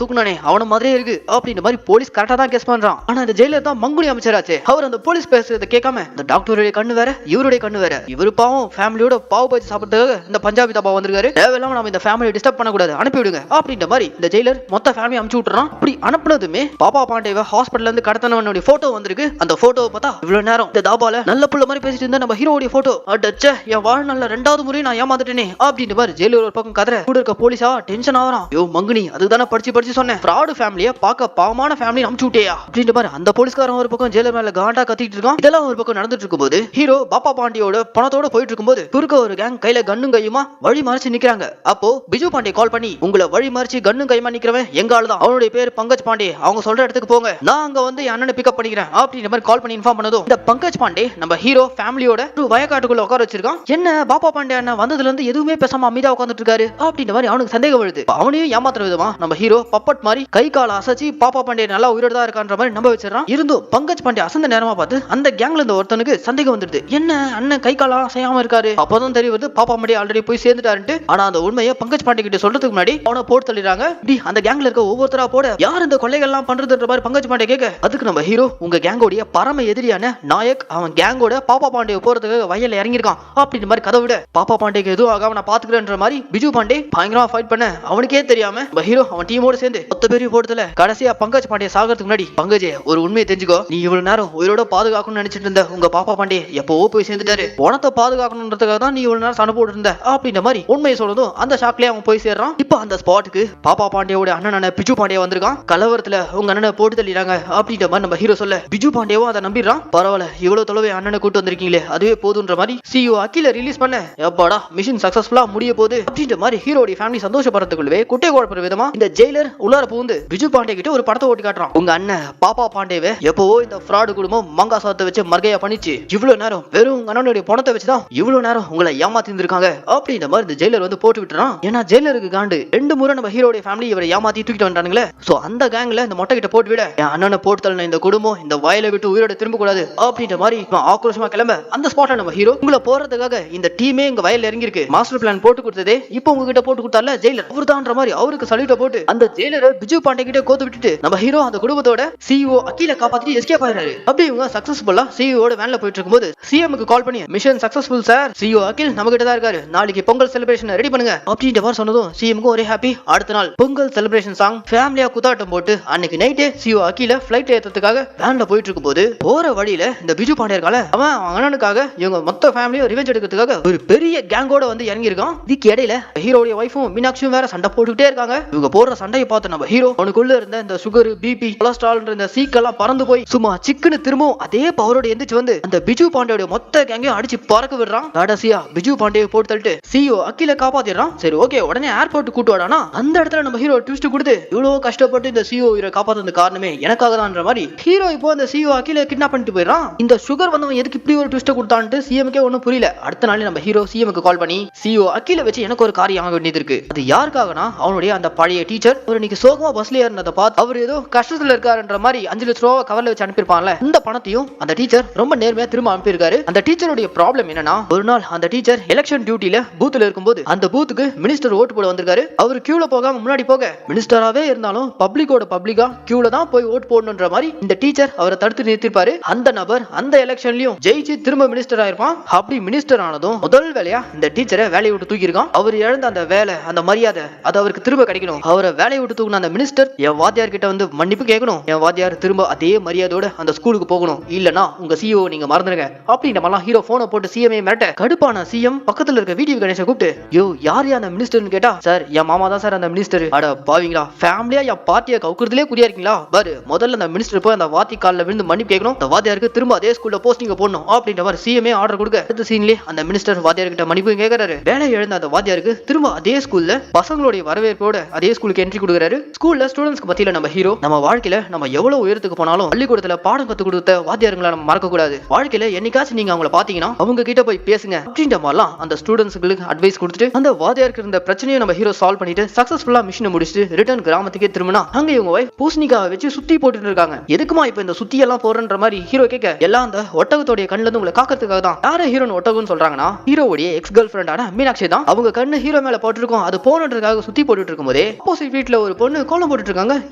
தூக்குனானே அவன மாதிரியே இருக்கு அப்படின்ற மாதிரி போலீஸ் கரெக்டா தான் கெஸ் பண்றான். ஆனா இந்த ஜெயிலர் தான் மங்குனி அமைச்சராச்சே, அவர் அந்த போலீஸ் பேசுறதை கேட்காம இந்த டாக்டருடைய கண்ணு வேற இவருடைய கண்ணு வேற, இவரு பாவம் ஃபேமிலியோட பாவு பஜ்ஜி சாப்பிட்டதுக்காக இந்த பஞ்சாபி தாபா வந்திருக்காரு, தேவையில்லாம நம்ம இந்த ஃபேமிலியை டிஸ்டர்ப் பண்ணக்கூடாது அனுப்பிவிடுங்க அப்படின்ற மாதிரி இந்த ஜெயிலர் மொத்த ஃபேமிலி அனுப்பிச்சு விட்டுறான். அப்படி அனுப்புனதுமே பாப்பா பாண்டியவை ஹாஸ்பிட்டல்ல இருந்து கடத்தினவனுடைய போட்டோ வந்திருக்கு. அந்த போட்டோவை பார்த்தா இவ்வளவு நேரம் இந்த தாபால நல்ல புள்ள மாதிரி பேசிட்டு இருந்த நம்ம ஹீரோடைய போட்டோ, அடச்சே என் வாழ்நாள்ல 2வது முறை நான் ஏமாந்துட்டேனே அப்படின்ற மாதிரி ஜெயிலர் ஒரு பக்கம் கதற கூட இருக்க போலீஸா டென்ஷன் ஆவறான். யோ மங்குனி அதுதானே படிச்சு சொன்னேன், ஃப்ராடு ஃபேமிலியை பார்க்க பாவமான ஃபேமிலி அனுப்பிச்சு விட்டியா அப்படின்ற மாதிரி அந்த போலீஸ்காரன் ஒரு பக்கம் ஜெயிலர் மேல காண்டா கத்திட்டு இருக்கான். இதெல்லாம் ஒரு பக்கம் நடந்துட்டு இருக்கும்போது ஹீரோ பாப்பா பாண்டியோட பணத்தோட போயிட்டு இருக்கும்போது குறுக்க ஒரு கேங் கையில கண்ணும் கையுமா வழி மறைச்சு நிக்கிறாங்க. அப்போ பிஜு பாண்டிய கால் பண்ணி உங்களை வழி வழி மறிச்சு கண்ணும் கைமா நிக்கிறவன் எங்க ஆள் தான். அவனுடைய பேர் பங்கஜ் பாண்டே. அவங்க சொல்ற இடத்துக்கு போங்க, நான் அங்க வந்து என் அண்ணனை பிக்கப் பண்ணிக்கிறேன் அப்படின்ற மாதிரி கால் பண்ணி இன்ஃபார்ம் பண்ணதும் இந்த பங்கஜ் பாண்டே நம்ம ஹீரோ ஃபேமிலியோட ஒரு வயக்காட்டுக்குள்ள உட்கார வச்சிருக்கான். என்ன பாப்பா பாண்டே அண்ணன் வந்ததுல இருந்து எதுவுமே பேசாம அமைதியா உட்கார்ந்துட்டு இருக்காரு அப்படின்ற மாதிரி அவனுக்கு சந்தேகம் வருது. அவனையும் ஏமாத்துற விதமா நம்ம ஹீரோ பப்பட் மாதிரி கை கால அசைச்சு பாப்பா பாண்டே நல்லா உயிரோட தான் இருக்கான்ற மாதிரி நம்ப வச்சிடறான். இருந்தும் பங்கஜ் பாண்டே அசந்த நேரமா பார்த்து அந்த கேங்ல இருந்த ஒருத்தனுக்கு சந்தேகம் வந்துடுது. என்ன அண்ணன் கை கால அசையாம இருக்காரு, அப்பதான் தெரிய வருது பாப்பா பாண்டே ஆல்ரெடி போய் சேர்ந்துட்டாருன்ட்டு. ஆனா அந்த உண்மையை பங்கஜ் பாண்டே கிட்ட சொல்றதுக்கு முன்னாடி அவனை போட்டு தள்ளிடுறாங்க. அந்த கேங்ல இருக்க ஒவ்வொருத்தரா போட யார் இந்த கொள்ளைகள் எல்லாம் பண்றதுன்ற மாதிரி பங்கஜ் பாண்டே கேட்க, அதுக்கு நம்ம ஹீரோ உங்க கேங்கோடைய பரம எதிரியான நாயக் அவன் கேங்கோட பாப்பா பாண்டே போறதுக்கு வயல்ல இறங்கிருக்கான் அப்படின்ற மாதிரி கதை விட, பாப்பா பாண்டேக்கு எதுவும் ஆகாம நான் பாத்துக்கிறேன்ற மாதிரி பிஜு பாண்டே பயங்கரமா ஃபைட் பண்ண அவனுக்கே தெரியாம நம்ம ஹீரோ அவன் டீமோட சேர்ந்து மொத்த பேரிய போடுறதுல கடைசியா பங்கஜ் பாண்டே சாகிறதுக்கு முன்னாடி, பங்கஜே ஒரு உண்மையை தெரிஞ்சுக்கோ, நீ இவ்வளவு நேரம் உயிரோட பாதுகாக்கணும்னு நினைச்சிட்டு இருந்த உங்க பாப்பா பாண்டே எப்பவோ போய் சேர்ந்துட்டாரு, உனத்தை பாதுகாக்கணும்ன்றதுக்காக தான் நீ இவ்வளவு நேரம் சண்டை போட்டு இருந்த அப்படின்ற மாதிரி உண்மையை சொல்றதும் அந்த ஷாக்லயே அவன் போய் சேர்றான். இப்போ அந்த ஸ்பாட்டுக்கு பாப்பா பாண்டேயோட அண்ணனான பிஜு பாண்டே வந்திருக்கான். கலவரத்துல உங்க அண்ணனை போட்டு தள்ளிடுறாங்க அப்படின்ற மாதிரி நம்ம ஹீரோ சொல்ல, பிஜு பாண்டேவும் அதை நம்பிடுறான். பரவாயில்ல, இவ்வளவு தொலைவே அண்ணனை கூட்டு வந்திருக்கீங்களே அதுவே போதுன்ற மாதிரி சிஇஓ அகில ரிலீஸ் பண்ண, எப்பாடா மிஷன் சக்சஸ்ஃபுல்லா முடிய போகுது அப்படின்ற மாதிரி ஹீரோடி ஃபேமிலி சந்தோஷப்படுறதுக்குள்ளவே குட்டை குழப்பற விதமா இந்த ஜெயிலர் உள்ளார புகுந்து பிஜு பாண்டே கிட்ட ஒரு படத்தை ஓட்டி காட்டுறான். உங்க அண்ணன் பாப்பா பாண்டேவை எப்பவோ இந்த ஃப்ராடு குடும்பம் மங்கா சாத்தை வச்சு மர்கையா பண்ணிச்சு, இவ்வளவு நேரம் வெறும் உங்க அண்ணனுடைய பணத்தை வச்சுதான் இவ்வளவு நேரம் உங்களை ஏமாத்தி இருந்திருக்காங்க அப்படின்ற மாதிரி இந்த ஜெயிலர் வந்து போட்டு விட்டுறான். ஏன்னா ஜெயிலருக்கு காண்டு 2 முறை நம்ம ஹீரோடைய ஃபேமிலி இவரை ஏமாத்தி தூக்கிட்டு வந்தானுங்களே. சோ அந்த கேங்ல இந்த மொட்டை கிட்ட போட்டு விட, என் அண்ணனை போட்டு தள்ளின இந்த குடும்பம் இந்த வயலை விட்டு உயிரோட திரும்ப கூடாது அப்படின்ற மாதிரி ஆக்ரோஷமா கிளம்ப, அந்த ஸ்பாட்ல நம்ம ஹீரோ உங்களை போறதுக்காக இந்த டீமே இங்க வயல்ல இறங்கி இருக்கு, மாஸ்டர் பிளான் போட்டு கொடுத்ததே இப்போ உங்ககிட்ட போட்டு கொடுத்தால ஜெயிலர் அவர்தான்ற மாதிரி அவருக்கு சல்யூட்ட போட்டு அந்த ஜெயிலரை பிஜு பாண்டே கிட்ட கோத்து விட்டுட்டு நம்ம ஹீரோ அந்த குடும்பத்தோட சிஇஓ அகில காப்பாத்திட்டு எஸ்கேப் ஆயிடுறாரு. அப்படி இவங்க சக்சஸ்ஃபுல்லா சிஇஓட வேன்ல போயிட்டு இருக்கும்போது சிஎம்க்கு கால் பண்ணி, மிஷன் சக்சஸ்ஃபுல் சார், சிஇஓ அகில் நம்ம கிட்ட தான் இருக்காரு, நாளைக்கு பொங்கல் செலிப்ரேஷன் ரெடி பண்ணுங்க அப்படின்ற மாதிரி சொன்னதும் சிஎம்க்கு ஒரே ஹாப்பி. அடுத்த நாள் பொங்கல் செலிப்ரேஷன் சாங் ஃபேமிலியா குத்தாட்டம் போட்டு அன்னைக்கு நைட்டே சிஇஓ அகில ஃளைட் ஏத்துறதுக்காக வேன்ல போயிட்டு இருக்கும்போது போற வழியில இந்த பிஜு பாண்டே இருக்கால அவன் அண்ணனுக்காக இவங்க மொத்த ஃபேமிலியும் ரிவெஞ்ச் எடுக்கிறதுக்காக ஒரு பெரிய கேங்கோட வந்து இறங்கி இருக்கான். இதுக்கு இடையில ஹீரோடைய வைஃபும் மீனாட்சியும் வேற சண்டை போட்டுக்கிட்டே இருக்காங்க. இவங்க போடுற சண்டையை பார்த்து நம்ம ஹீரோ அவனுக்குள்ள இருந்த இந்த சுகர் பிபி கொலஸ்ட்ரால் இந்த சீக்கெல்லாம் பறந்து போய் சும்மா சிக்குன்னு திரும்பவும் அதே பவரோட எந்திரிச்சு வந்து அந்த பிஜு பாண்டேயோட மொத்த கேங்கையும் அடிச்சு பறக்க விடுறான். கடைசியா பிஜு பாண்டே போட்டு தள்ளிட்டு சிஇஓ அகில காப்பாத்திடுறான். சரி ஓகே, உடனே ஏர்போர்ட் கூட்டு வாடானா அந்த இடத்துல நம்ம ஹீரோ ட்விஸ்ட் கொடுத்து, இவ்வளவு கஷ்டப்பட்டு இந்த சிஇஓ உயிரை காப்பாத்துறது காரணமே எனக்காக தான்ன்ற மாதிரி ஹீரோ இப்போ அந்த சிஇஓ அகில கிட்னாப் பண்ணிட்டு போயிடுறான். இந்த சுகர் வந்தவன் எதுக்கு இப்படி ஒரு ட்விஸ்ட் கொடுத்தான்ட்டு சிஎம்கே ஒன்னும் புரியல. அடுத்த நாள் நம்ம ஹீரோ சிஎம்க்கு கால் பண்ணி, சிஇஓ அகில வச்சு எனக்கு ஒரு காரியம் ஆக வேண்டியது இருக்கு, அது யாருக்காகனா அவனுடைய அந்த பழைய டீச்சர் ஒரு இன்னைக்கு சோகமா பஸ்ல ஏறினதை பார்த்து அவர் ஏதோ கஷ்டத்துல இருக்காருன்ற மாதிரி 5 லட்சம் ரூபா கவர்ல வச்சு அனுப்பியிருப்பான்ல, இந்த பணத்தையும் அந்த டீச்சர் ரொம்ப நேர்மையா திரும்ப அனுப்பியிருக்காரு. அந்த டீச்சருடைய ப்ராப்ளம் என்னன்னா, ஒரு நாள் அந்த டீச்சர் எலெக்ஷன் டியூட்டில பூத்ல இருக்கும்போது அந்த பூத்துக்கு மினிஸ்டர் ஓட்டு போட வந்திருக்காரு. அவர் கியூல போகாம முன்னாடி போக, மினிஸ்டராவே இருந்தாலும் பப்ளிக்கோட பப்ளிக்கா கியூல தான் போய் ஓட்டு போடணும்ன்ற மாதிரி இந்த டீச்சர் அவரை தடுத்து நிறுத்திருப்பாரு. அந்த நபர் அந்த எலெக்ஷன்லயும் ஜெயிச்சு திரும்ப மினிஸ்டர் ஆயிருப்பான். அப்படி மினிஸ்டர் ஆனதும் முதல் வேலையா இந்த டீச்சரை வேலையை விட்டு தூக்கியிருக்கான். அவர் இழந்த அந்த வேலை அந்த மரியாதை அது அவருக்கு திரும்ப கிடைக்கணும். அவரை வேலையை விட்டு தூக்கின அந்த மினிஸ்டர் என் வாத்தியார் கிட்ட வந்து மன்னிப்பு கேட்கணும், என் வாத்தியார் திரும்ப அதே மரியாதையோட அந்த ஸ்கூலுக்கு போகணும், இல்லனா உங்க சிஇஓ நீங்க மறந்துடுங்க அப்படின்ற மாதிரிலாம் ஹீரோ போனை போட்டு சிஎம்ஏ மிரட்ட, கடுப்பான சிஎம் பக்கத்துல இருக்க விடிவி கணேஷை கூப்பிட்டு, யோ யார் அந்த மினிஸ்டர்னு கேட்டா, சார் என் மாமா தான் சார் அந்த மினிஸ்டர். அட பாவீங்களா, ஃபேமிலியா என் பார்ட்டியை கவுக்குறதுலே குறியா இருக்கீங்களா, பாரு முதல்ல அந்த மினிஸ்டர் போய் அந்த வாத்தி காலில் விழுந்து மன்னிப்பு கேட்கணும், அந்த வாத்தியாருக்கு திரும்ப அதே ஸ்கூல்ல போஸ்டிங் போடணும் அப்படின்ற மாதிரி சிஎம்ஏ ஆர்டர் கொடுக்க, அடுத்த சீன்லயே அந்த மினிஸ்டர் வாத்தியார் கிட்ட மன்னிப்பு கேட்கறாரு. வேலை எழுந்த அந்த வாத்தியாருக்கு திரும்ப அதே ஸ்கூல்ல பசங்களுடைய வரவேற்போட அதே ஸ்கூலுக்கு என்ட்ரி கொடுக்குறாரு. ஸ்கூல்ல ஸ்டூடெண்ட்ஸ்க்கு பத்தியில நம்ம ஹீரோ, நம்ம வாழ்க்கையில நம்ம எவ்வளவு உயரத்துக்கு போனாலும் பள்ளிக்கூடத்துல பாடம் கத்து கொடுத்த வாத்தியாருங்களை நம்ம மறக்க கூடாது. வாழ்க்கையில என்னைக்காச்சும் நீங்க அவங்கள பாத்தீங்கன்னா அவங்க கிட்ட போய் பேசுங்க அப்படின்ற மாதிரிலாம் அந்த ஸ்டூடெண்ட்ஸ்களுக்கு அட்வைஸ் கொடுத்துட்டு அந்த வாத்தியாருக்கு இருந்த பிரச்சனையை நம்ம ஹீரோ சால்வ் பண்ணிட்டு சக்சஸ்ஃபுல்லா மிஷனை முடிச்சுட்டு ரிட்டர்ன் கிராமத்துக்கே திரும்பினா அங்க இவங்க வைஃப் பூசணிக்காவை வச்சு சுத்தி போட்டுட்டு இருக்காங்க. எதுக்குமா இப்ப இந்த சுத்தி எல்லாம் போறன்ற மாதிரி ஹீரோ கேட்க, எல்லாம் அந்த ஒட்டகத்தோடைய கண்ணுல இருந்து உங்களை காக்கிறதுக்காக தான். யார ஹீரோன் ஒட்டகம்னு சொல்றாங்கன்னா ஹீரோவுடைய எக்ஸ் கேர்ள் ஃபிரெண்டான மீனாட்சி தான். அவங்க கண்ணு ஹீரோ மேல போட்டுருக்கோம், அது போனதுக்காக சுத்தி போட்டுட்டு இருக்கும் போதே ஆப்போசிட் வீட்ல ஒரு பொண்ணு கோலம் போட்டுட்டு இருக்காங்க.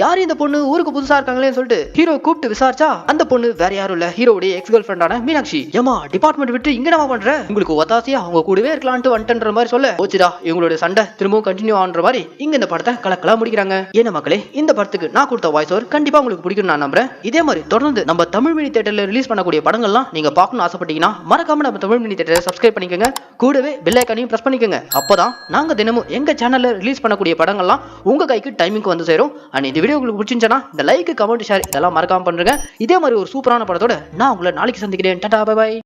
யார் இந்த பொண்ணு, ஊருக்கு புதுசா இருக்காங்களேன்னு சொல்லிட்டு ஹீரோ கூப்பிட்டு விசாரிச்சா அந்த பொண்ணு வேற யாரும் இல்ல, ஹீரோவுடைய எக்ஸ் கேர்ள் ஃபிரெண்டான மீனாட்சி. ஏமா டிபார்ட்மெண்ட் விட்டு இங்க என்ன பண்ற, உங்களுக்கு ஒத்தாசியா அவங்க கூடவே இருக்கலாம்னு வந்துட்டன்ற மாதிரி சொல்ல, போச்சுடா இவங்களுடைய சண்டை திரும்பவும் கண்டினியூ ஆன்ற மாதிரி இங்க இந்த படத்தை கலக்கலா முடிக்கிறாங்க. ஏன்னா மக்களே, இந்த படத்துக்கு நான் கொடுத்த வாய்ஸ் ஓவர் கண்டிப்பா உங்களுக்கு பிடிக்கும் நான் நம்புறேன். இதே மாதிரி தொடர்ந்து நம்ம தமிழ் மினி தியேட்டர்ல ரிலீஸ் பண்ணக்கூடிய படங்கள்லாம் நீங்க பார்க்கணும்னு ஆசைப்பட்டீங்கன்னா மறக்காம நம்ம தமிழ் மினி தியேட்டரை சப்ஸ்கிரைப் பண்ணிக்கோங்க, கூடவே பெல் ஐகானையும் பிரஸ் பண்ணிக்கோங்க. அப்பதான் நாங்க தினமும் எங்க சேனல்ல ரிலீஸ் பண்ணக்கூடிய படங்கள்லாம் உங்க கைக்கு டைமிங்க்கு வந்து சேரும். அண்ட் இந்த வீடியோ உங்களுக்கு பிடிச்சிருந்துச்சுன்னா இந்த லைக் கமெண்ட் ஷேர் இதெல்லாம் மறக்காம பண்ணுங்க. இதே மாதிரி ஒரு சூப்பரான படத்தோட நான் உங்களை நாளைக்கு சந்திக்கிறேன். Tata bye by.